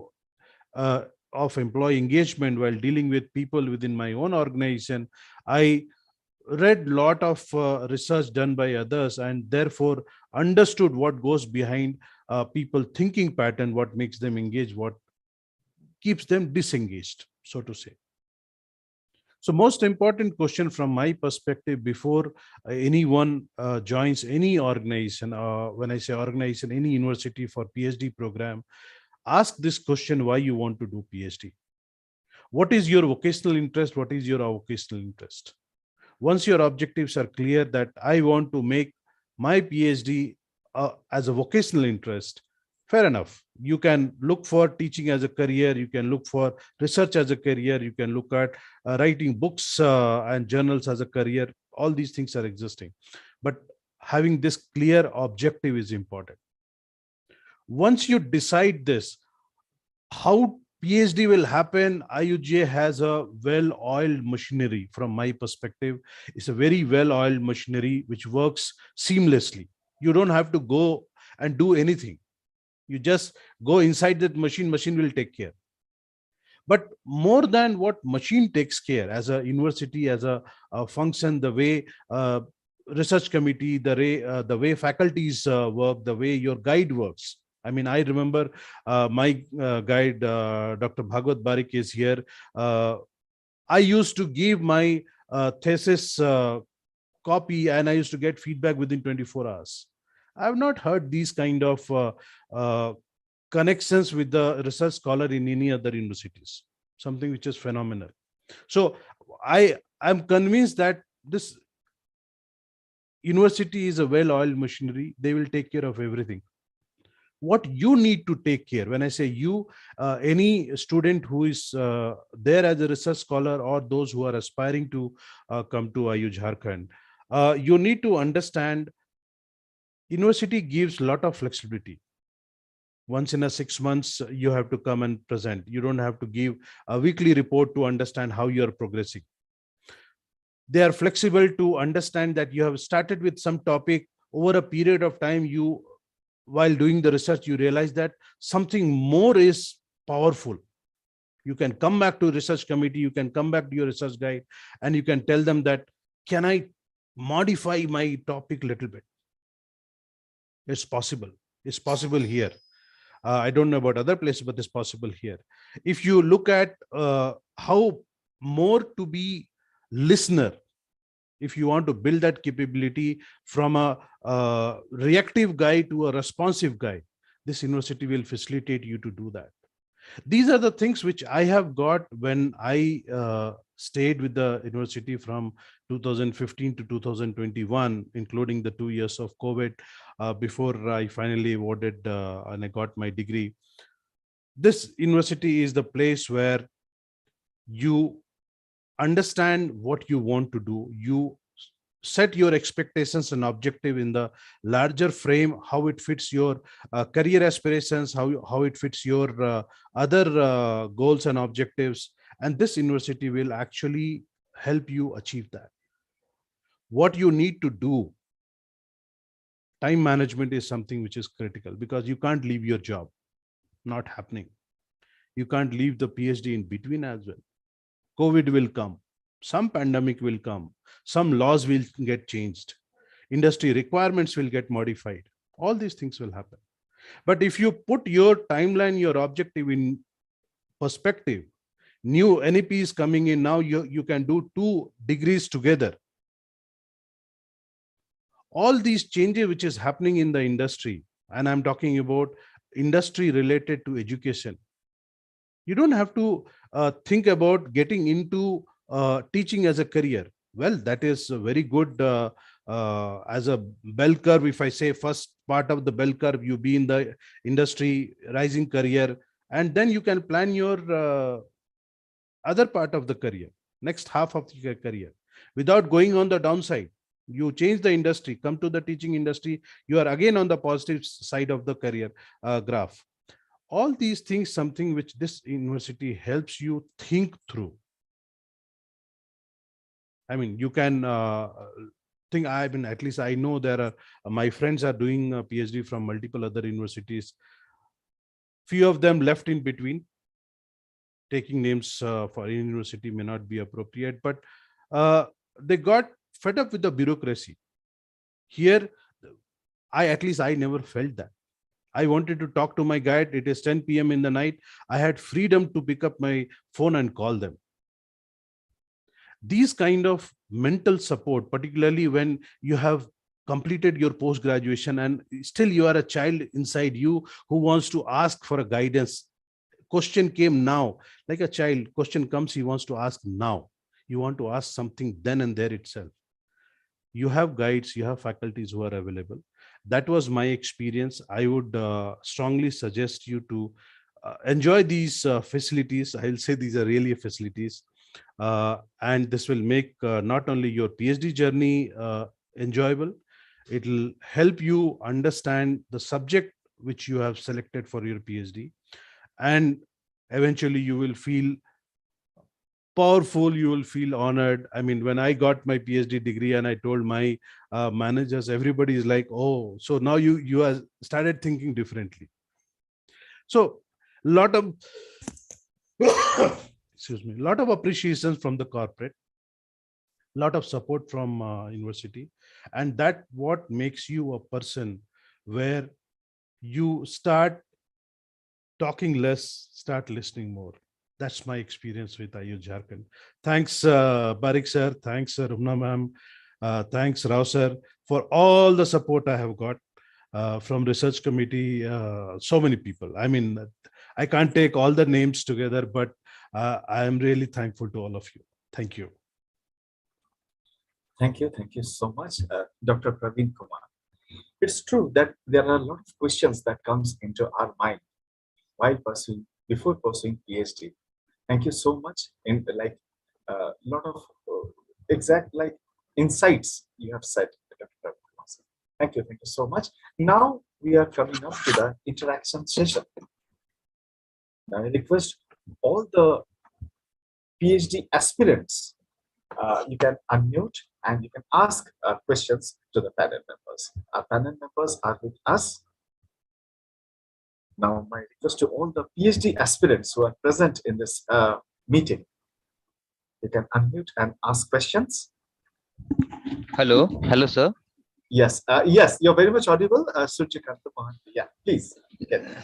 of employee engagement while dealing with people within my own organization, I read a lot of research done by others and therefore understood what goes behind people thinking pattern, what makes them engage, what keeps them disengaged, so to say. So most important question from my perspective before anyone joins any organization, when I say organization, any university for PhD program, ask this question: why you want to do PhD? What is your vocational interest? What is your avocational interest? Once your objectives are clear that I want to make my PhD as a vocational interest, fair enough. You can look for teaching as a career. You can look for research as a career. You can look at writing books and journals as a career. All these things are existing. But having this clear objective is important. Once you decide this, how PhD will happen, IUJ has a well-oiled machinery. From my perspective, it's a very well-oiled machinery which works seamlessly. You don't have to go and do anything. You just go inside that machine will take care. But more than what machine takes care, as a university, as a function, the way research committee, the way faculties work, the way your guide works. I mean, I remember my guide, Dr. Bhagwat Barik is here. I used to give my thesis copy and I used to get feedback within 24 hours. I have not heard these kind of connections with the research scholar in any other universities, something which is phenomenal. So I'm convinced that this university is a well-oiled machinery. They will take care of everything. What you need to take care, when I say you, any student who is there as a research scholar or those who are aspiring to come to IU Jharkhand, you need to understand university gives a lot of flexibility. Once in a 6 months, you have to come and present. You don't have to give a weekly report to understand how you are progressing. They are flexible to understand that you have started with some topic. Over a period of time, while doing the research, you realize that something more is powerful. You can come back to research committee, you can come back to your research guide, and you can tell them that, can I modify my topic a little bit? It's possible. It's possible here. I don't know about other places, but it's possible here. If you look at how more to be listener, if you want to build that capability from a reactive guy to a responsive guy, this university will facilitate you to do that. These are the things which I have got when I stayed with the university from 2015 to 2021, including the 2 years of COVID, before I finally awarded and I got my degree. This university is the place where you understand what you want to do. You set your expectations and objective in the larger frame, how it fits your career aspirations, how it fits your other goals and objectives. And this university will actually help you achieve that. What you need to do, time management is something which is critical, because you can't leave your job. Not happening. You can't leave the PhD in between as well. COVID will come, some pandemic will come, some laws will get changed, industry requirements will get modified. All these things will happen. But if you put your timeline, your objective in perspective, new NEP is coming in now, you can do 2 degrees together. All these changes which is happening in the industry, and I'm talking about industry related to education. You don't have to think about getting into teaching as a career. Well, that is very good as a bell curve. If I say first part of the bell curve, you be in the industry, rising career, and then you can plan your other part of the career, next half of your career, without going on the downside. You change the industry, come to the teaching industry, you are again on the positive side of the career graph. All these things, something which this university helps you think through. I mean, you can think, at least I know there are, my friends are doing a PhD from multiple other universities. Few of them left in between. Taking names for a university may not be appropriate, but they got fed up with the bureaucracy. Here, at least I never felt that. I wanted to talk to my guide. It is 10 p.m. in the night. I had freedom to pick up my phone and call them. These kind of mental support, particularly when you have completed your post-graduation and still you are a child inside you who wants to ask for a guidance. Question came now, like a child, question comes, he wants to ask now. You want to ask something then and there itself. You have guides, you have faculties who are available. That was my experience. I would strongly suggest you to enjoy these facilities. I'll say these are really facilities. And this will make not only your PhD journey enjoyable, it will help you understand the subject which you have selected for your PhD. And eventually you will feel powerful, you will feel honored. I mean, when I got my PhD degree and I told my managers, everybody is like, oh, so now you have started thinking differently. So lot of excuse me, lot of appreciation from the corporate, lot of support from university, and that what makes you a person where you start talking less, start listening more. That's my experience with IU Jharkhand. Thanks, Barik sir. Thanks, Rumna ma'am. Thanks, Rao sir, for all the support I have got from research committee. So many people. I mean, I can't take all the names together, but I am really thankful to all of you. Thank you. Thank you. Thank you so much, Dr. Praveen Kumar. It's true that there are a lot of questions that comes into our mind while before pursuing PhD. Thank you so much. In like a lot of exact insights you have said, Dr. Praveen Kumar. Thank you so much. Now we are coming up to the interaction session. Now I request all the PhD aspirants, you can unmute and you can ask questions to the panel members. Our panel members are with us. Now my request to all the PhD aspirants who are present in this meeting, you can unmute and ask questions. Hello, sir. Yes, yes, you're very much audible, Sujikanta Mohanty. Yeah, please.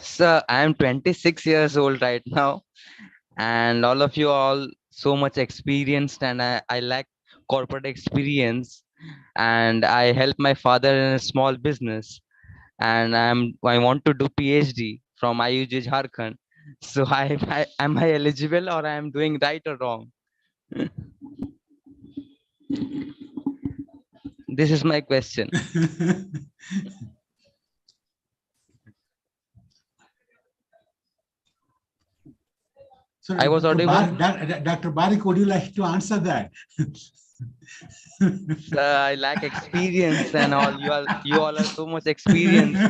Sir, I am 26 years old right now, and all of you are all so much experienced, and I lack corporate experience, and I help my father in a small business, and I want to do PhD from IUJ Jharkhand. So am I eligible, or I am doing right or wrong? This is my question. So, I was audible? Dr. Barik, would you like to answer that? Sir, I lack experience and all. You all are so much experienced,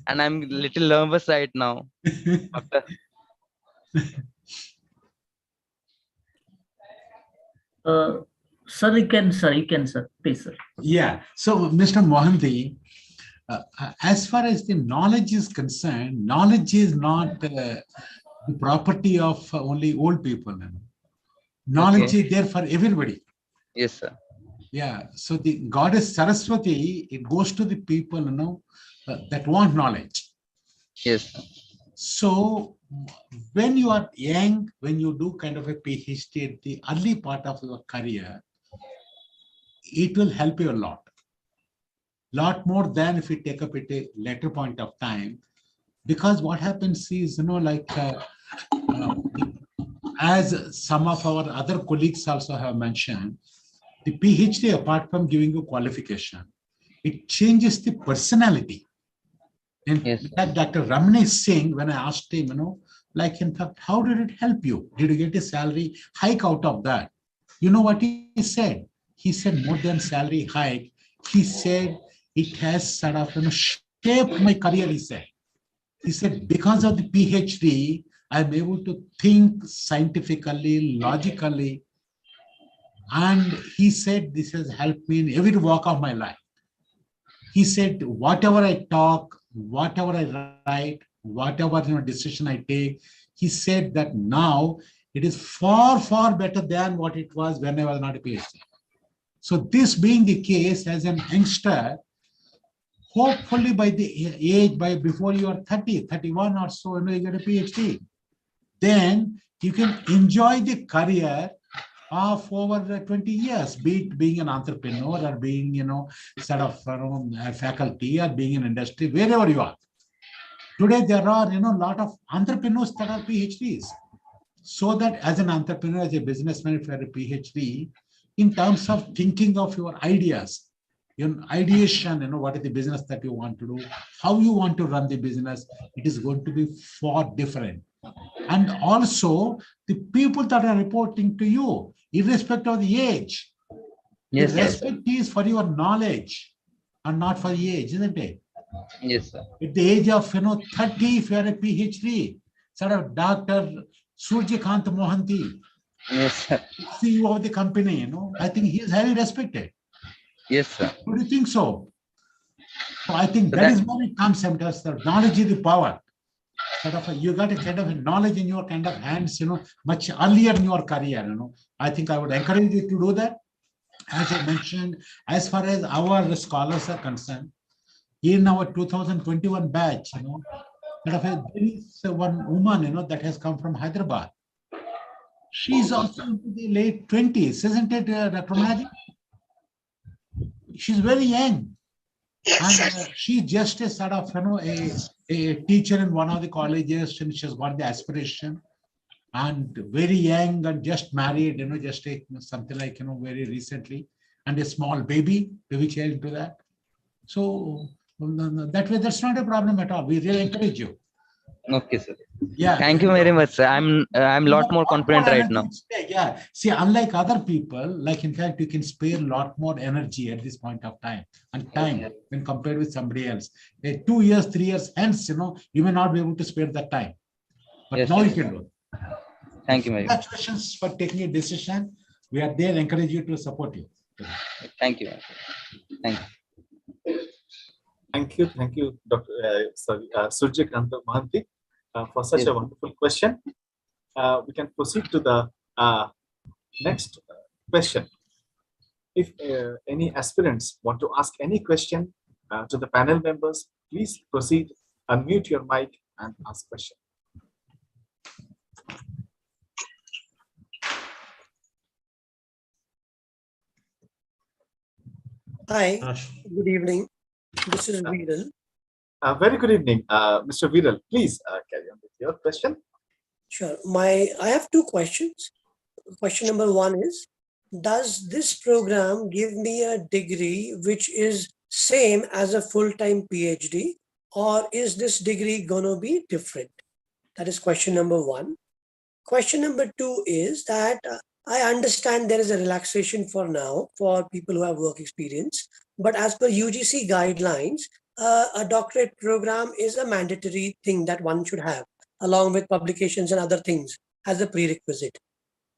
and I'm little nervous right now. After Sir, you can, sir. Please, sir. Yeah. So, Mr. Mohanty, as far as the knowledge is concerned, knowledge is not the property of only old people. Knowledge is there for everybody. yes, sir. Yeah. So the goddess Saraswati, it goes to the people, that want knowledge. Yes, sir. So when you are young, when you do kind of a PhD at the early part of your career, it will help you a lot more than if you take up at a later point of time. Because what happens is, as some of our other colleagues also have mentioned, the PhD, apart from giving you qualification, it changes the personality. And Yes. in fact, Dr. Ramani Singh, when I asked him, in fact, how did it help you? Did you get a salary hike out of that? You know what he said? He said more than salary hike. He said it has sort of shaped my career, he said. He said, because of the PhD, I'm able to think scientifically, logically. And he said, this has helped me in every walk of my life. He said, whatever I talk, whatever I write, whatever decision I take, he said that now it is far, far better than what it was when I was not a PhD. So this being the case, as an youngster, hopefully by the age, before you are 30, 31 or so, you get a PhD. Then you can enjoy the career of over 20 years, be it being an entrepreneur or being, sort of a faculty or being in industry, wherever you are. Today, there are, a lot of entrepreneurs that are PhDs. So that as an entrepreneur, as a businessman, if you are a PhD, in terms of thinking of your ideas, your ideation, what is the business that you want to do, how you want to run the business, it is going to be far different. And also the people that are reporting to you, irrespective of the age, Yes, the respect is for your knowledge and not for the age, isn't it? Yes, sir. At the age of 30, if you are a PhD, sort of Dr. Surjakant Mohanty, Yes, sir. CEO of the company, I think he is highly respected. Yes, sir. Do you think so? So I think that is where it comes, the knowledge is the power. Sort of you got a kind of a knowledge in your kind of hands, much earlier in your career. I think I would encourage you to do that. As I mentioned, as far as our scholars are concerned, in our 2021 batch, there is one woman, that has come from Hyderabad. She's also into the late 20s, isn't it, Dr. Manaji? She's very young. And she's just a sort of, a teacher in one of the colleges, and she's got the aspiration. And very young and just married, just something like, very recently. And a small baby child to that. So that way, that's not a problem at all. We really encourage you. Okay, sir. Yeah. Thank you very much, sir. I'm a lot more confident right now. Yeah. See, unlike other people, in fact, you can spare a lot more energy at this point of time when compared with somebody else. 2 years, 3 years hence, you may not be able to spare that time. But Yes, now sir. you can do. Thank you very much. Congratulations for taking a decision. We are there, encourage you to support you. Thank you. Thank you. Thank you, Dr. Surjakant Mohanty, for such a wonderful question. We can proceed to the next question. If any aspirants want to ask any question to the panel members, please proceed, unmute your mic and ask question. Hi, good evening. This is Viral. Very good evening, Mr. Viral. Please carry on with your question. Sure. I have two questions. question number one is, does this program give me a degree which is same as a full-time PhD, or is this degree gonna be different? That is question number one. Question number two is that I understand there is a relaxation for now for people who have work experience, but as per UGC guidelines, a doctorate program is a mandatory thing that one should have, along with publications and other things as a prerequisite.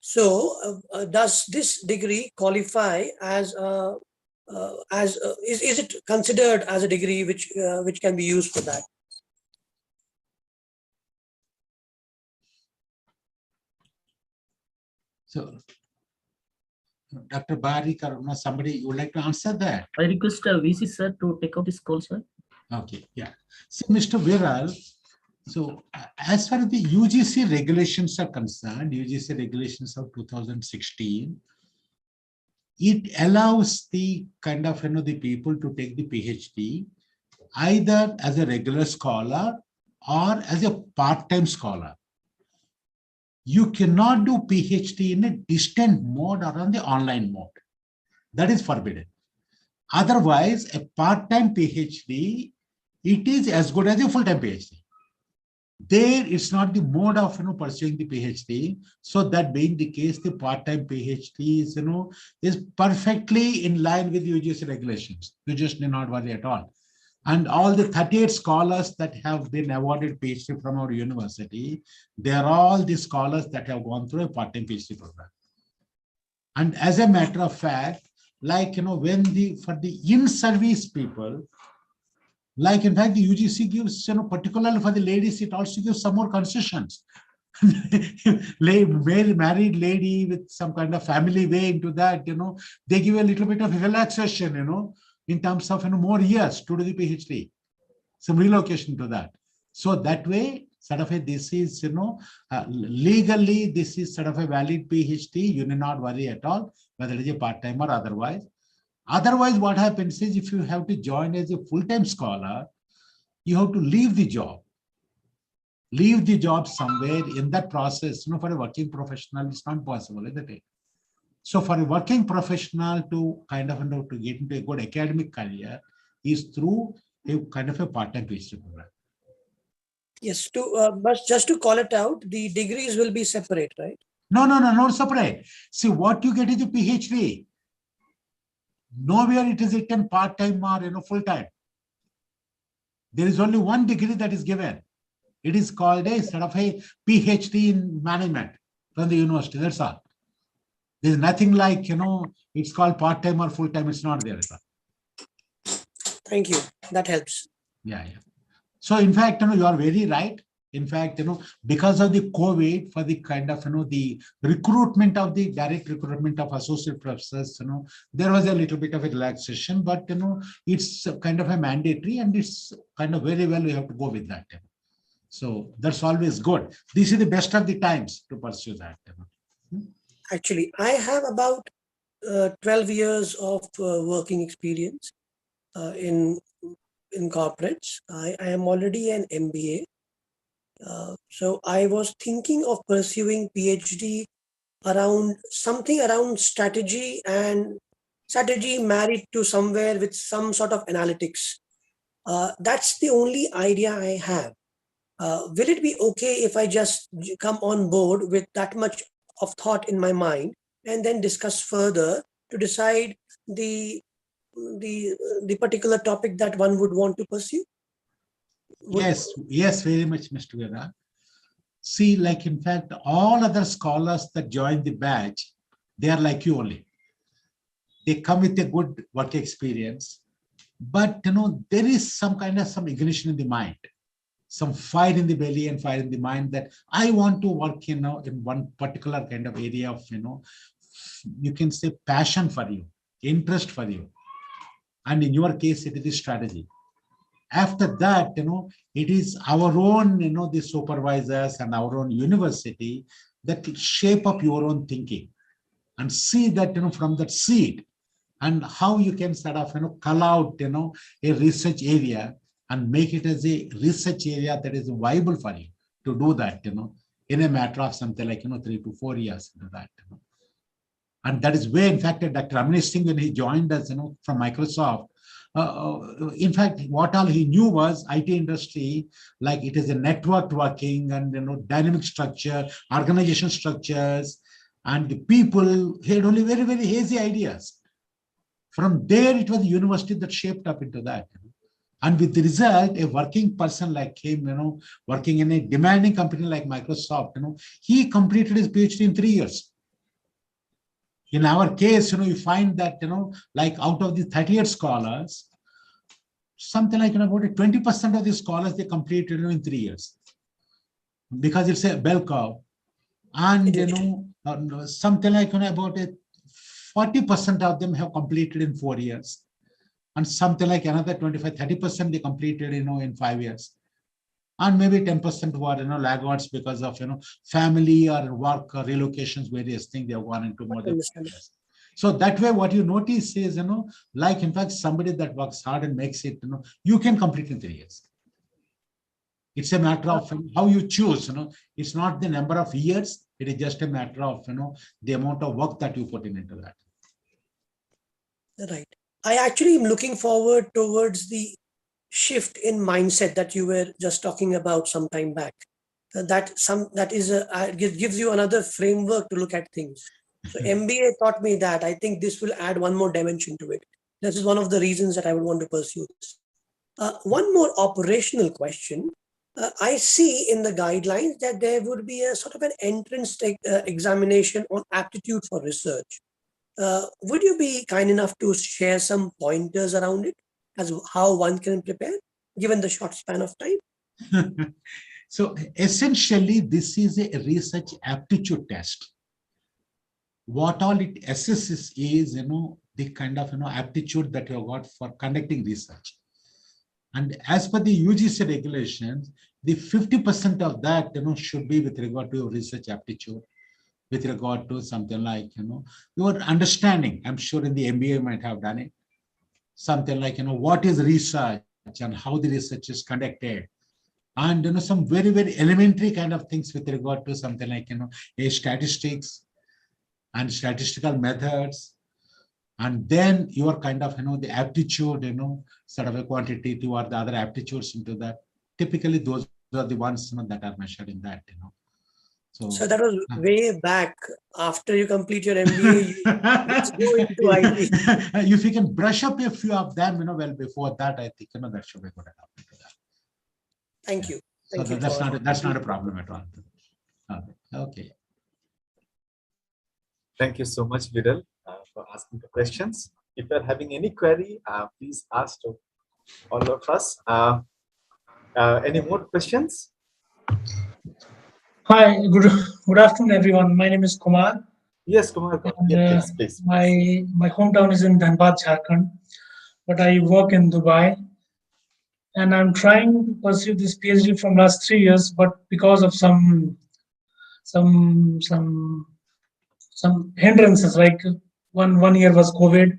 So, does this degree qualify as is it considered as a degree which can be used for that? So, Dr. Bari Karuna, somebody would like to answer that? I request VC sir to take up this call, sir. Okay, yeah. So, Mr. Viral, so as far as the UGC regulations are concerned, UGC regulations of 2016, it allows the kind of, the people to take the PhD either as a regular scholar or as a part-time scholar. You cannot do PhD in a distant mode or on the online mode. That is forbidden. Otherwise, a part-time PhD, it is as good as a full-time PhD. There, it's not the mode of pursuing the PhD. So that being the case, the part-time PhD is, is perfectly in line with UGC regulations. You just need not worry at all. And all the 38 scholars that have been awarded PhD from our university, they are all the scholars that have gone through a part-time PhD program. And as a matter of fact, like, when for the in-service people, like, in fact, the UGC gives, particularly for the ladies, it also gives some more concessions. Married lady with some kind of family way into that, they give a little bit of relaxation, in terms of more years to do the PhD, some relocation to that. So that way, sort of this is, legally, this is sort of a valid PhD. You need not worry at all whether it is a part-time or otherwise. Otherwise, what happens is if you have to join as a full-time scholar, you have to leave the job. Leave the job somewhere in that process. For a working professional, it's not possible, isn't it? So for a working professional to kind of to get into a good academic career is through a kind of a part-time PhD program. Yes, but just to call it out, the degrees will be separate, right? No, not separate. See, what you get is a PhD. Nowhere it is written part-time or full-time. There is only one degree that is given. It is called a sort of a PhD in management from the university. That's all. There's nothing like, it's called part-time or full-time. It's not there. Thank you. That helps. Yeah. So in fact, you are very right. In fact, because of the COVID, for the kind of, the recruitment of the direct recruitment of associate professors, there was a little bit of a relaxation, but, it's kind of a mandatory and it's kind of very well, we have to go with that. So that's always good. This is the best of the times to pursue that. Actually, I have about 12 years of working experience in corporates. I am already an MBA. So I was thinking of pursuing PhD around something around strategy married to somewhere with some sort of analytics. That's the only idea I have. Will it be okay if I just come on board with that much of thought in my mind and then discuss further to decide the particular topic that one would want to pursue? Yes, very much, Mr. Vera. See, like, in fact, all other scholars that join the batch, they are like you only. They come with a good work experience, but, there is some kind of some ignition in the mind, some fire in the belly and fire in the mind that I want to work, in one particular kind of area of, you can say passion for you, interest for you. And in your case, it is strategy. After that, it is our own, the supervisors and our own university that shape up your own thinking and see that, from that seed and how you can sort of, cull out, a research area and make it as a research area that is viable for you to do that, in a matter of something like 3 to 4 years into that. And that is where, in fact, Dr. Amnish Singh, when he joined us, from Microsoft, in fact, what all he knew was IT industry, like it is a networked working and dynamic structure, organization structures, and the people had only very, very hazy ideas. From there, it was the university that shaped up into that. And with the result, a working person like him, working in a demanding company like Microsoft, he completed his PhD in 3 years. In our case, you find that, like out of the 38 scholars, something like about 20% of the scholars, they completed in 3 years. Because it's a bell curve. And, something like about 40% of them have completed in 4 years. And something like another 25-30% they completed in 5 years, and maybe 10% were laggards because of family or work or relocations, various things they have gone into more than 5 years. So that way what you notice is like in fact somebody that works hard and makes it, you can complete in 3 years. It's a matter of how you choose. It's not the number of years, it is just a matter of the amount of work that you put into that. Right. I actually am looking forward towards the shift in mindset that you were just talking about some time back. That gives you another framework to look at things. So MBA taught me that. I think this will add one more dimension to it. This is one of the reasons that I would want to pursue this. One more operational question. I see in the guidelines that there would be a sort of an entrance examination on aptitude for research. Would you be kind enough to share some pointers around it as how one can prepare, given the short span of time? So essentially, this is a research aptitude test. What all it assesses is, the kind of aptitude that you have got for conducting research. And as per the UGC regulations, the 50% of that should be with regard to your research aptitude, with regard to something like your understanding. I'm sure in the MBA you might have done it. Something like what is research and how the research is conducted, and some very, very elementary kind of things with regard to something like a statistics and statistical methods. And then your kind of the aptitude, sort of a quantitative or the other aptitudes into that. Typically those are the ones that are measured in that. So that was way back after you complete your MBA. Let's go into IT. If you can brush up a few of them, well before that, I think that should be good enough. Thank you. Thank you. That's not a problem at all. Okay. Thank you so much, Viral, for asking the questions. If you're having any query, please ask to all of us. Any more questions? Hi, good afternoon, everyone. My name is Kumar. Yes, Kumar. Yes, please. My hometown is in Dhanbad, Jharkhand, but I work in Dubai, and I'm trying to pursue this PhD from last 3 years, but because of some hindrances, like one year was COVID,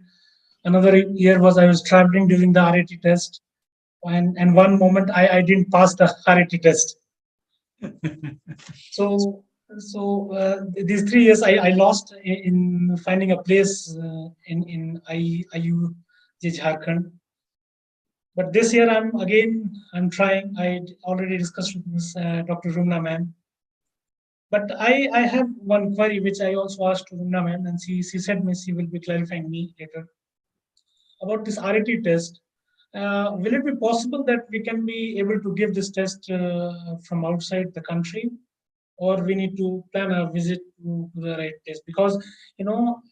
another year was I was traveling during the RAT test, and one moment I didn't pass the RAT test. So these 3 years I lost in finding a place in IU Jharkhand. But this year I'm trying. I already discussed with Ms. Dr. Rumna ma'am. But I have one query which I also asked to Rumna ma'am, and she said she will be clarifying me later about this RAT test. Will it be possible that we can be able to give this test from outside the country, or we need to plan a visit to the right test? Because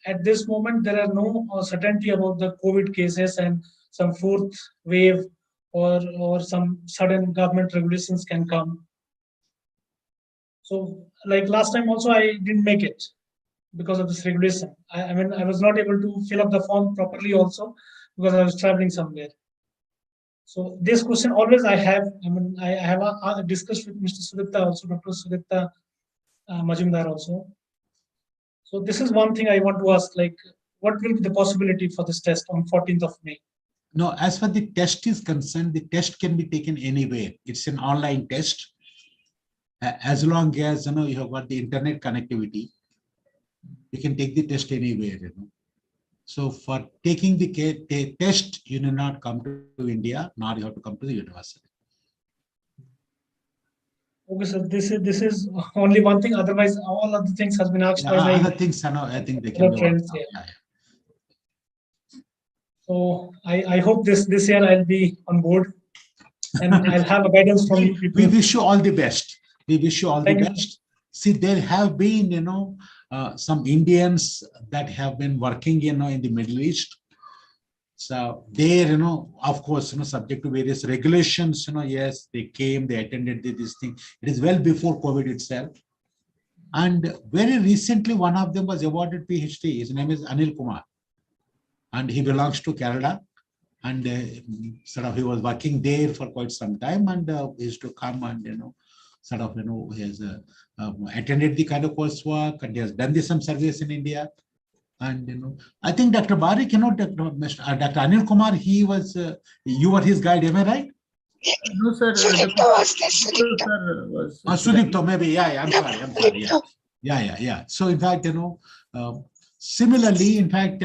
at this moment there are no certainty about the COVID cases, and some fourth wave or some sudden government regulations can come. So like last time also I didn't make it because of this regulation. I mean I was not able to fill up the form properly also because I was traveling somewhere. So this question always I have. I mean I have discussed with Mr. Sudipta also, Dr. Sudipta Majumdar also. So this is one thing I want to ask, like what will be the possibility for this test on 14th of May? No, as far the test is concerned, the test can be taken anywhere. It's an online test. As long as you have got the internet connectivity, you can take the test anywhere. So for taking the test, you need not come to India, nor you have to come to the university. Okay, so this is only one thing. Otherwise, all other things has been asked by my Other things, I think they can other be friends. worked out. Yeah. So I hope this year I'll be on board, and I'll have a guidance from you people. We wish you all the best. We wish you all the Thank you. best. See, there have been, some Indians that have been working, in the Middle East. So there, of course, subject to various regulations, yes, they came, they attended this thing. It is well before COVID itself. And very recently, one of them was awarded PhD. His name is Anil Kumar. And he belongs to Kerala. And he was working there for quite some time, and he used to come and he has attended the kind of coursework, and he has done some service in India. And I think Dr. Barik, Dr. Anil Kumar, he was you were his guide, am I right? No, sir. Sudipto, maybe, yeah, I'm sorry, yeah. So in fact, similarly, in fact,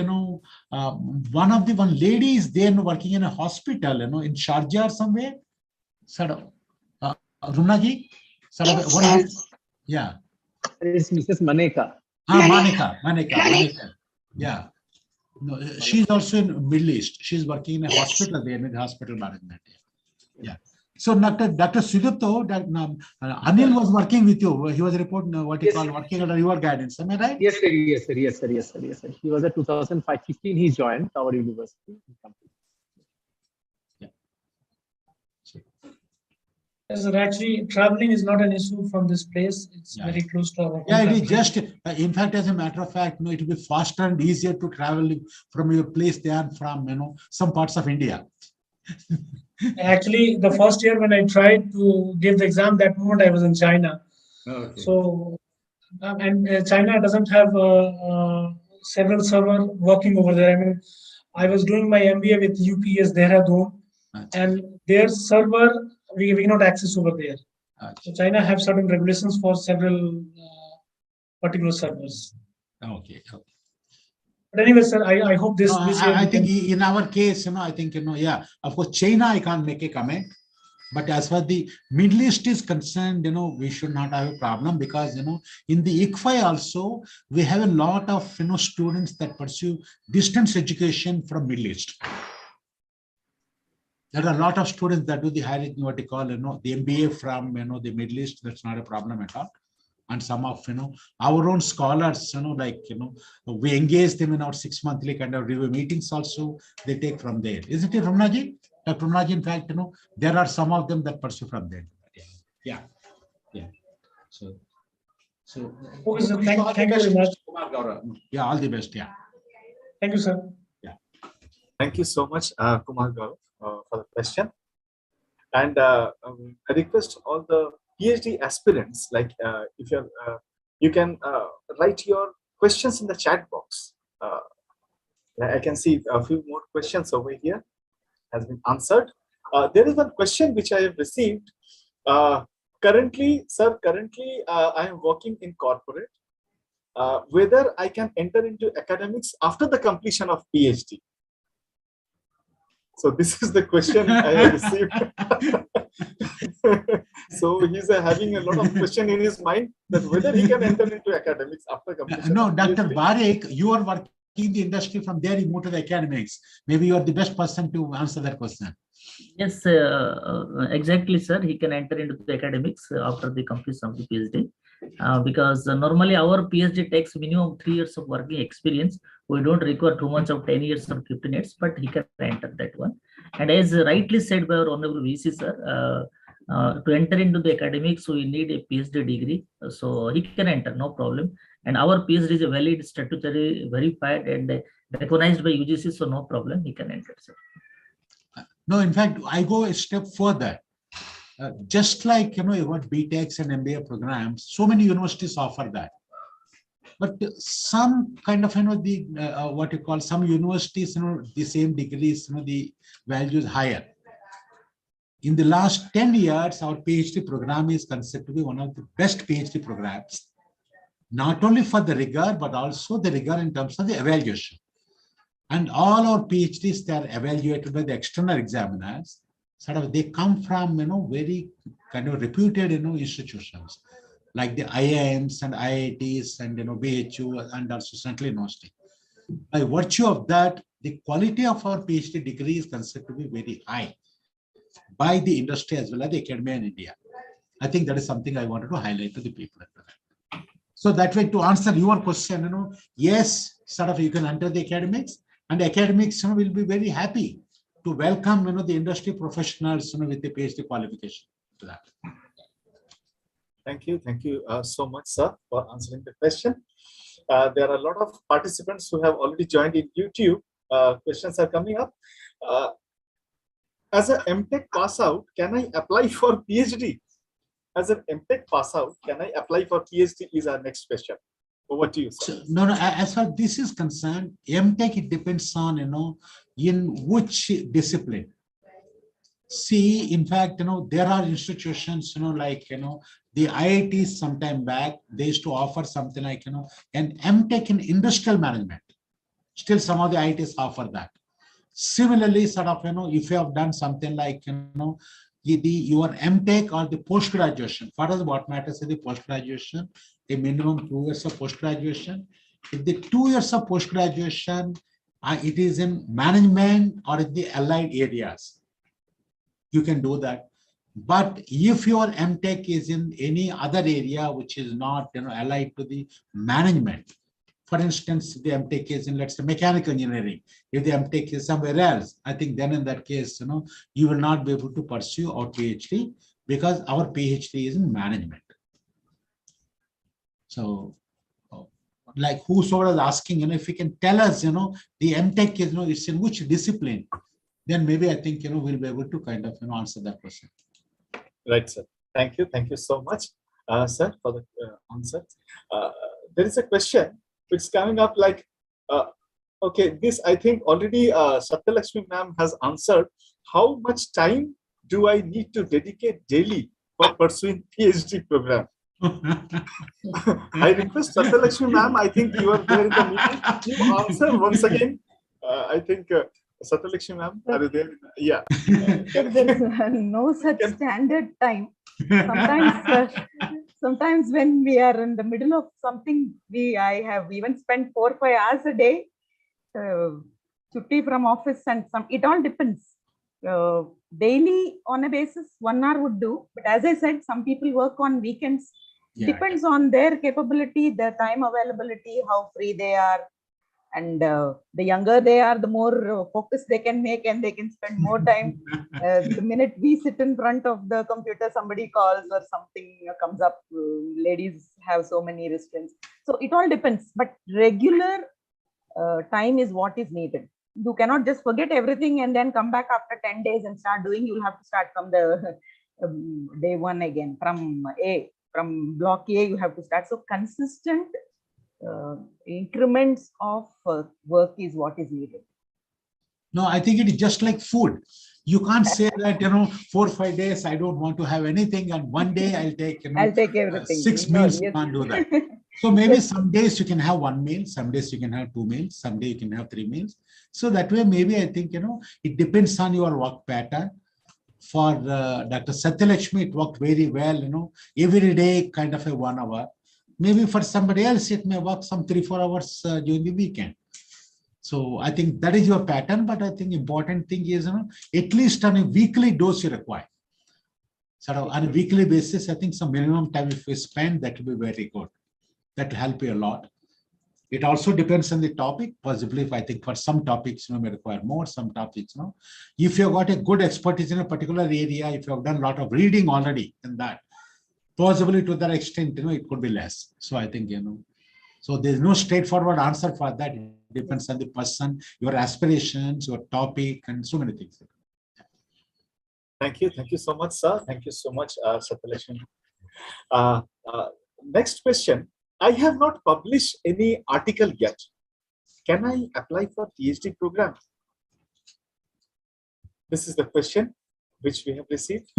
one lady is there working in a hospital, in Sharjah or somewhere. Rumnaji, what is? Yeah. It's Mrs. Maneka. Maneka. Yeah. No, she's also in Middle East. She's working in a hospital there, in the hospital management. Yeah. So Dr. Sudipto, Anil was working with you. He was reporting working under your guidance. Am I right? Yes, sir. He was at 2015. He joined our university. Yeah. Yes, sir, actually, traveling is not an issue from this place. It's very close to our. Yeah, it is just, in fact, as a matter of fact, it will be faster and easier to travel from your place than from, some parts of India. Actually, the first year when I tried to give the exam, that moment I was in China. Okay. So, and China doesn't have several server working over there. I mean, I was doing my MBA with UPS Dehradun, and their server we cannot access over there. So China have certain regulations for several particular servers. Okay. But anyway, sir, I hope this year. I think in our case, I think, yeah, of course, China, I can't make a comment. But as far as the Middle East is concerned, we should not have a problem because, in the ICFI also, we have a lot of, students that pursue distance education from Middle East. There are a lot of students that do the higher, what you call, the MBA from, the Middle East. That's not a problem at all. And some of, our own scholars, we engage them in our 6 monthly kind of review meetings also, they take from there. Isn't it, Ramnaji? Dr. Ramnaji, in fact, there are some of them that pursue from there. Yeah. So Okay, sir, thank you very much. Yeah, all the best. Yeah. Thank you, sir. Yeah. Thank you so much, Kumar Gaurav, for the question. And I request all the PhD aspirants, like if you're, you can write your questions in the chat box. I can see a few more questions over here has been answered. There is one question which I have received. Currently, I am working in corporate. Whether I can enter into academics after the completion of PhD. So this is the question I have received. So he's having a lot of question in his mind that whether he can enter into academics after completion. No, Dr. Barik, you are working in the industry, from there you move to the academics. Maybe you are the best person to answer that question. Yes, exactly, sir. He can enter into the academics after the completion of the PhD. Because normally our PhD takes minimum 3 years of working experience. We don't require too much of 10 years or 15 years, but he can enter that one. And as rightly said by our Honorable VC, sir, to enter into the academics, we need a PhD degree. So he can enter, no problem. And our PhD is a valid, statutory, verified, and recognized by UGC, so no problem. He can enter, sir. No, in fact, I go a step further. Just like, you got BTechs and MBA programs, so many universities offer that. But some kind of, what you call, some universities, the same degrees, the value is higher. In the last 10 years, our PhD program is considered to be one of the best PhD programs, not only for the rigor, but also the rigor in terms of the evaluation. And all our PhDs, they are evaluated by the external examiners. Sort of, they come from, very kind of reputed, institutions like the IIMs and IITs and, BHU and also Central University. By virtue of that, the quality of our PhD degree is considered to be very high by the industry as well as the academia in India. I think that is something I wanted to highlight to the people. So that way, to answer your question, yes, sort of you can enter the academics, and the academics will be very happy to welcome the industry professionals with the PhD qualification to that. Thank you so much, sir, for answering the question. There are a lot of participants who have already joined in YouTube. Questions are coming up. As an MTech pass out, can I apply for PhD? As an MTech pass out, can I apply for PhD? Is our next question. Over to you, sir. So, no, as far as this is concerned, MTech, it depends on, in which discipline. See, in fact, there are institutions, like, the IITs sometime back, they used to offer something like, an MTech in industrial management. Still, some of the IITs offer that. Similarly, sort of, if you have done something like, your MTech or the post-graduation, for us, what matters is the post-graduation, a minimum 2 years of post-graduation. If the 2 years of post-graduation, it is in management or in the allied areas, you can do that. But if your MTech is in any other area which is not allied to the management, for instance, the MTech is in, let's say, mechanical engineering. If the MTech is somewhere else, I think then in that case, you will not be able to pursue our PhD because our PhD is in management. So, like whosoever is asking, if you can tell us, the MTech is, it's in which discipline, then maybe I think, we'll be able to kind of, answer that question. Right, sir. Thank you so much, sir, for the answer. There is a question which is coming up like, okay, this I think already Satyalakshmi ma'am has answered. How much time do I need to dedicate daily for pursuing PhD program? I request Satyalakshmi ma'am, I think you are there in the meeting. You answer once again. I think Satyalakshmi ma'am, are you there? Yeah. There's no such standard time. Sometimes when we are in the middle of something, I have even spent 4 or 5 hours a day, chutti from office, and it all depends. Daily on a basis, 1 hour would do. But as I said, some people work on weekends. Yeah. Depends on their capability, their time availability, how free they are. And the younger they are, the more focus they can make, and they can spend more time. The minute we sit in front of the computer, somebody calls or something comes up. Ladies have so many restraints. So it all depends. But regular time is what is needed. You cannot just forget everything and then come back after 10 days and start doing. You'll have to start from the day one again, from block A, you have to start. So consistent increments of work is what is needed. No, I think it is just like food. You can't say that, 4 or 5 days, I don't want to have anything, and one day I'll take, I'll take everything. 6 meals. You can't do that. So maybe some days you can have 1 meal, some days you can have 2 meals, some day you can have 3 meals. So that way, maybe I think, it depends on your work pattern. For Dr. Satyalakshmi, it worked very well, every day kind of a 1 hour. Maybe for somebody else, it may work some 3 or 4 hours during the weekend. So I think that is your pattern, but I think important thing is, at least on a weekly dose you require. Sort of on a weekly basis, I think some minimum time if you spend, that will be very good. That will help you a lot. It also depends on the topic. Possibly, if I think for some topics, may require more, some topics, if you've got a good expertise in a particular area, if you have done a lot of reading already in that, possibly to that extent, it could be less. So I think, so there's no straightforward answer for that. It depends on the person, your aspirations, your topic, and so many things. Thank you so much, sir. Thank you so much, Satyalakshmi. Next question. I have not published any article yet. Can I apply for PhD program? This is the question. which we have received.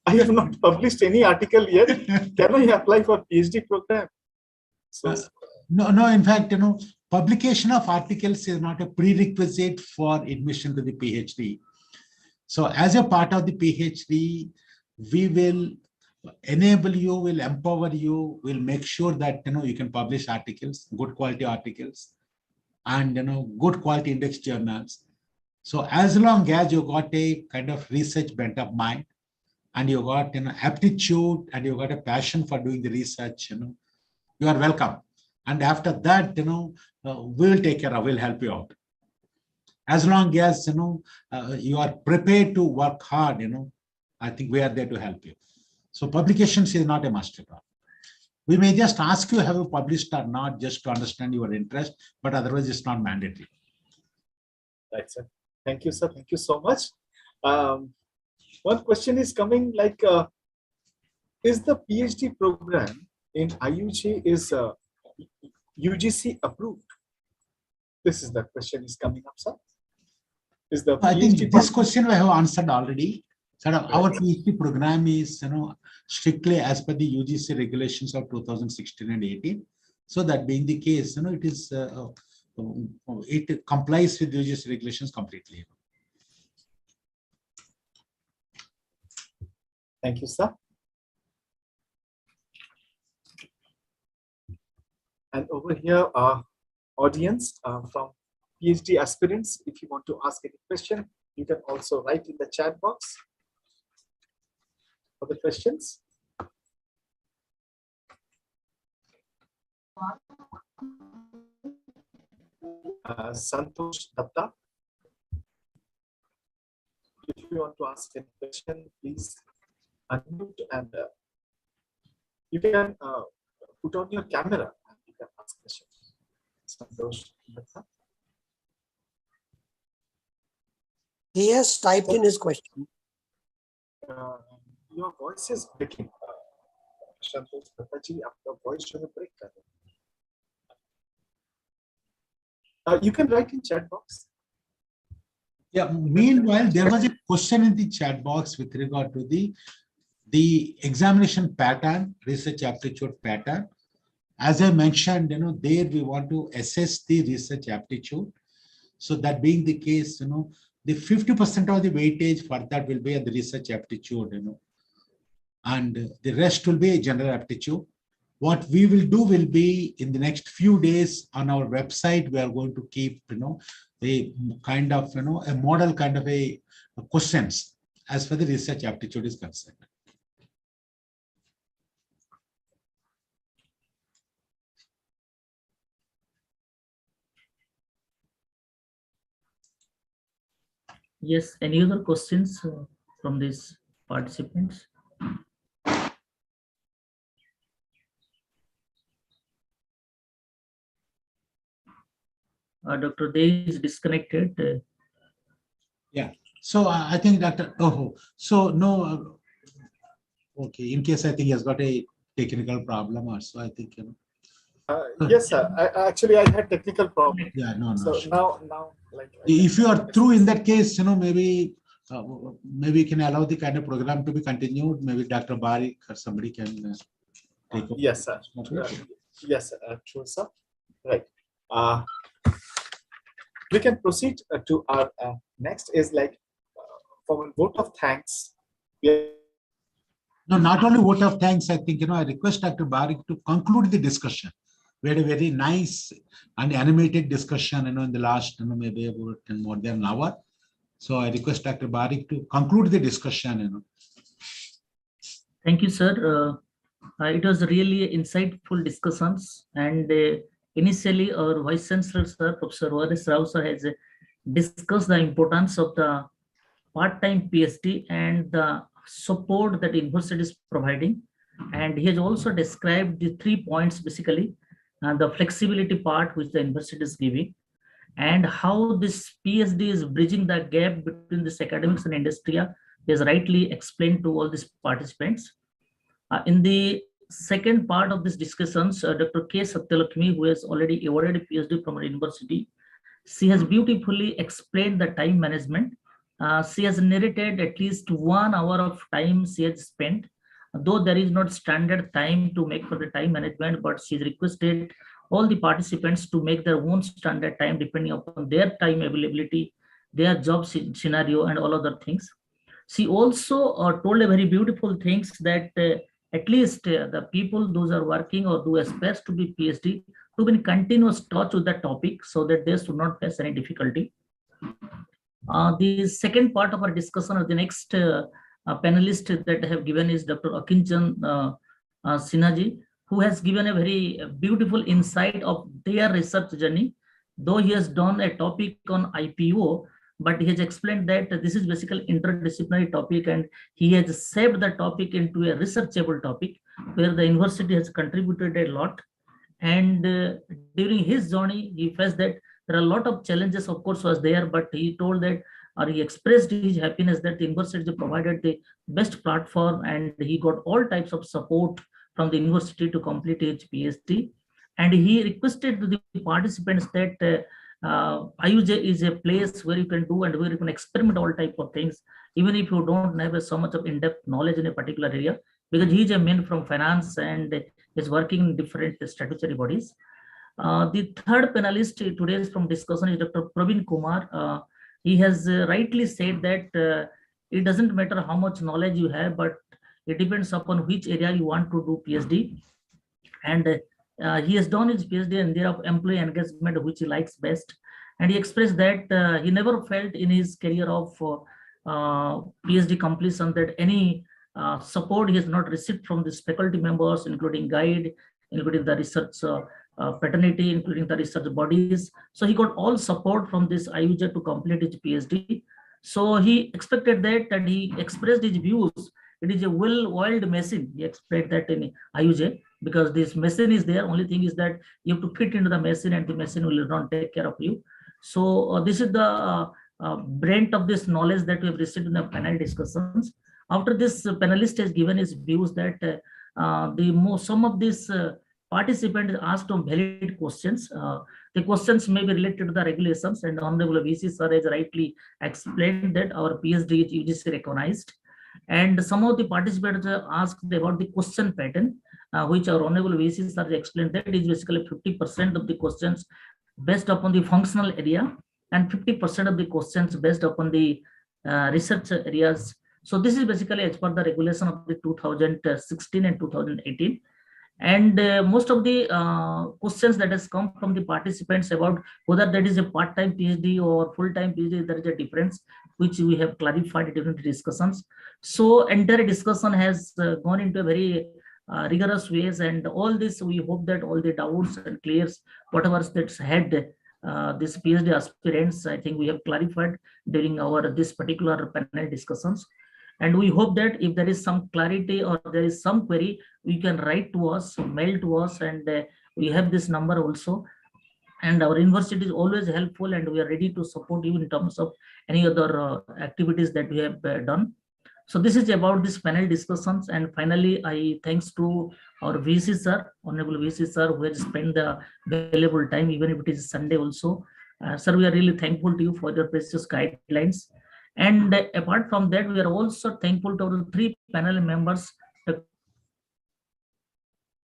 I have not published any article yet. Can I apply for PhD program? So no, in fact, publication of articles is not a prerequisite for admission to the PhD. So as a part of the PhD, we will enable you, will empower you, will make sure that you can publish articles, good quality articles, and good quality index journals. So as long as you got a kind of research bent of mind, and you got aptitude, and you got a passion for doing the research, you are welcome. And after that, we will take care of, we'll help you out. As long as you are prepared to work hard, I think we are there to help you. So publications is not a must. We may just ask you have you published or not, just to understand your interest, but otherwise it's not mandatory. Right, sir. Thank you, sir. Thank you so much. One question is coming, like, is the PhD program in IUJ is UGC approved? This is the question is coming up, sir. Is the I PhD think this question we have answered already. Sort of our PhD program is strictly as per the UGC regulations of 2016 and 18. So that being the case, it is it complies with UGC regulations completely. Thank you, sir. And over here, audience from PhD aspirants, if you want to ask any question, you can also write in the chat box for the questions. Santosh Datta. If you want to ask any question, please unmute and you can put on your camera and you can ask questions. Santosh Datta. He has typed in his question. Your voice is breaking. Santosh Datta ji, आपका voice जो है break कर रहा है. You can write in chat box. Yeah. Meanwhile, there was a question in the chat box with regard to the examination pattern, research aptitude pattern. As I mentioned, there we want to assess the research aptitude. So that being the case, the 50% of the weightage for that will be at the research aptitude, and the rest will be a general aptitude. What we will do will be in the next few days on our website, we are going to keep, a kind of, a model kind of a questions as far as the research aptitude is concerned. Yes, any other questions from these participants? Dr. Dey is disconnected. Yeah. So I think Dr. Oh, so no. Okay. In case I think he has got a technical problem, or so I think Yes, sir. Actually, I had technical problem. Yeah. No. So Sure. now, like, If you are through in that case, maybe you can allow the kind of program to be continued. Maybe Dr. Barik or somebody can take over. Yes, sir. Yes, sir. True, sir. Right. We can proceed to our next is like for a vote of thanks. No, not only vote of thanks. I think I request Dr. Barik to conclude the discussion. We had a very nice and animated discussion, in the last, maybe about more than an hour. So I request Dr. Barik to conclude the discussion. Thank you, sir. It was really insightful discussions, and initially our Vice Chancellor, sir, Professor O.R.S. Rao, sir, has discussed the importance of the part-time PhD and the support that university is providing. And he has also described the 3 points basically, the flexibility part which the university is giving, and how this PhD is bridging the gap between this academics and industry. He has rightly explained to all these participants. In the second part of this discussions, Dr. K. Satyalakshmi, who has already awarded a PhD from a university, she has beautifully explained the time management She has narrated at least 1 hour of time she has spent, though there is not standard time to make for the time management, but she's requested all the participants to make their own standard time depending upon their time availability, their job scenario, and all other things. She also told a very beautiful things that at least the people, those are working or who aspires to be PhD, to be in continuous touch with the topic so that they should not face any difficulty. The second part of our discussion of the next panelist that I have given is Dr. Akinchan Sinhaji, who has given a very beautiful insight of their research journey. Though he has done a topic on IPO, but he has explained that this is basically interdisciplinary topic, and he has shaped the topic into a researchable topic where the university has contributed a lot. And during his journey, he faced that there are a lot of challenges, of course, was there, but he told that, or he expressed his happiness that the university provided the best platform, and he got all types of support from the university to complete his PhD. And he requested to the participants that IUJ is a place where you can do and where you can experiment all type of things, even if you don't have so much of in-depth knowledge in a particular area, because he is a man from finance and is working in different statutory bodies. The third panelist today's from discussion is Dr. Praveen Kumar. He has rightly said that it doesn't matter how much knowledge you have, but it depends upon which area you want to do PhD. And he has done his PhD in the area of employee engagement, which he likes best. And he expressed that he never felt in his career of PhD completion that any support he has not received from the faculty members, including guide, including the research fraternity, including the research bodies. So he got all support from this IUJ to complete his PhD. So he expected that, and he expressed his views. It is a well-oiled machine. He explained that in IUJ, because this machine is there. Only thing is that you have to fit into the machine, and the machine will not take care of you. So this is the brand of this knowledge that we have received in the panel discussions. After this panelist has given his views that some of these participants asked some valid questions. The questions may be related to the regulations, and Honorable VC sir has rightly explained that our PhD is UGC recognized. And some of the participants asked about the question pattern, which our Honorable VC sir explained that is basically 50% of the questions based upon the functional area and 50% of the questions based upon the research areas. So this is basically as per the regulation of the 2016 and 2018. And most of the questions that has come from the participants about whether that is a part-time PhD or full-time PhD, there is a difference, which we have clarified during the discussions. So entire discussion has gone into a very rigorous ways, and all this, we hope that all the doubts and clears, whatever that's had this PhD aspirants, I think we have clarified during our this particular panel discussions. And we hope that if there is some clarity or there is some query, we can write to us, mail to us, and we have this number also. And our university is always helpful, and we are ready to support you in terms of any other activities that we have done. So this is about this panel discussions. And finally, I thanks to our VC sir, Honorable VC sir, who has spent the valuable time, even if it is Sunday also. Sir, we are really thankful to you for your precious guidelines. And apart from that, we are also thankful to our 3 panel members,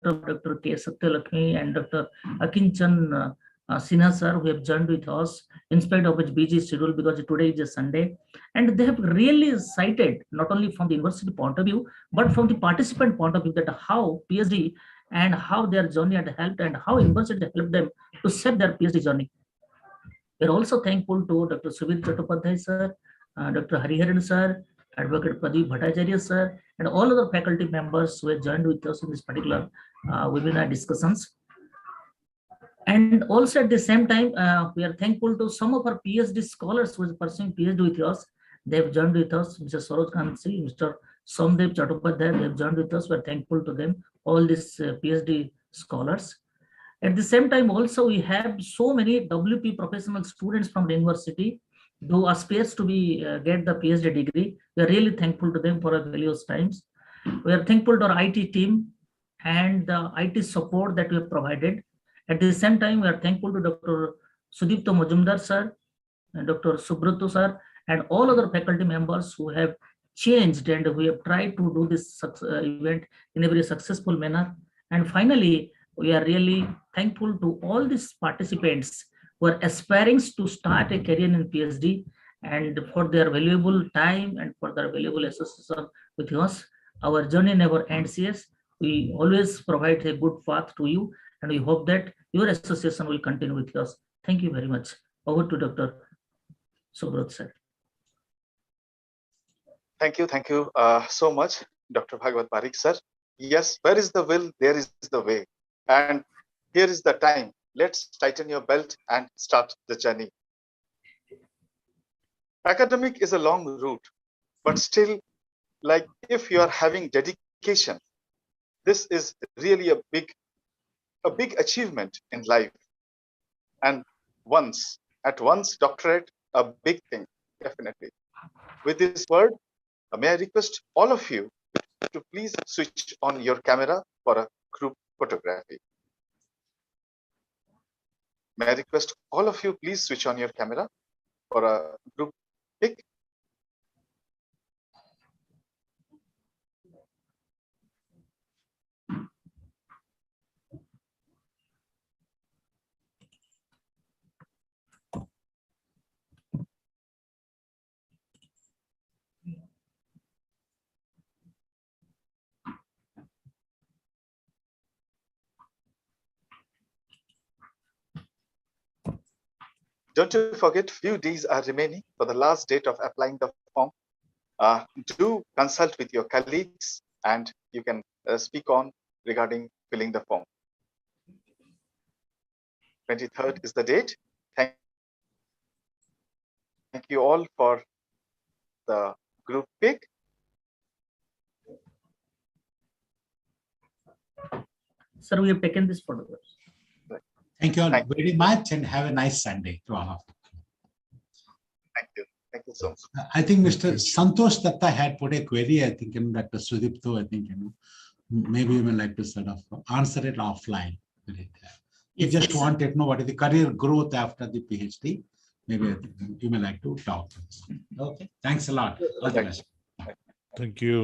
Dr. K. Satyalakshmi and Dr. Akinchan Sinha sir, who have joined with us in spite of its busy schedule, because today is a Sunday. And they have really cited, not only from the university point of view, but from the participant point of view, that how PhD and how their journey had helped and how university helped them to set their PhD journey. We are also thankful to Dr. Subir Chattopadhyay sir, Dr. Hariharan sir, Advocate Pradeep Bhattacharya sir, and all other faculty members who have joined with us in this particular webinar discussions. And also at the same time, we are thankful to some of our PhD scholars who are pursuing PhD with us. They have joined with us, Mr. Saroj Kansi, Mr. Somdev Chattopadhyay, they have joined with us. We are thankful to them, all these PhD scholars. At the same time, also we have so many WP professional students from the university who aspires to be get the PhD degree. We are really thankful to them for our various times. We are thankful to our IT team and the IT support that we have provided. At the same time, we are thankful to Dr. Sudipto Majumdar sir, and Dr. Subrato sir, and all other faculty members who have changed and we have tried to do this event in a very successful manner. And finally, we are really thankful to all these participants who are aspiring to start a career in PhD, and for their valuable time and for their valuable association with us. Our journey never ends. Yes, we always provide a good path to you, and we hope that your association will continue with us. Thank you very much. Over to Dr. Subrat sir. Thank you so much, Dr. Bhagwat Parikh sir. Yes, where is the will, there is the way. And here is the time. Let's tighten your belt and start the journey. Academic is a long route, but still, like if you are having dedication, this is really a big achievement in life. And at once doctorate, a big thing, definitely. With this word, may I request all of you to please switch on your camera for a group photography. May I request all of you please switch on your camera for a group pic. Don't you forget, few days are remaining for the last date of applying the form. Do consult with your colleagues and you can speak on regarding filling the form. 23rd is the date. Thank you all for the group pic. Sir, we have taken this photographs. Thank you all very much and have a nice Sunday to all of you. Thank you so much. I think Mr. Santosh Datta had put a query, I think, in Dr. Sudipto, I think, maybe you may like to sort of answer it offline. You just wanted to know what is the career growth after the PhD. Maybe I think you may like to talk. Okay, thanks a lot. All the best. Thank you.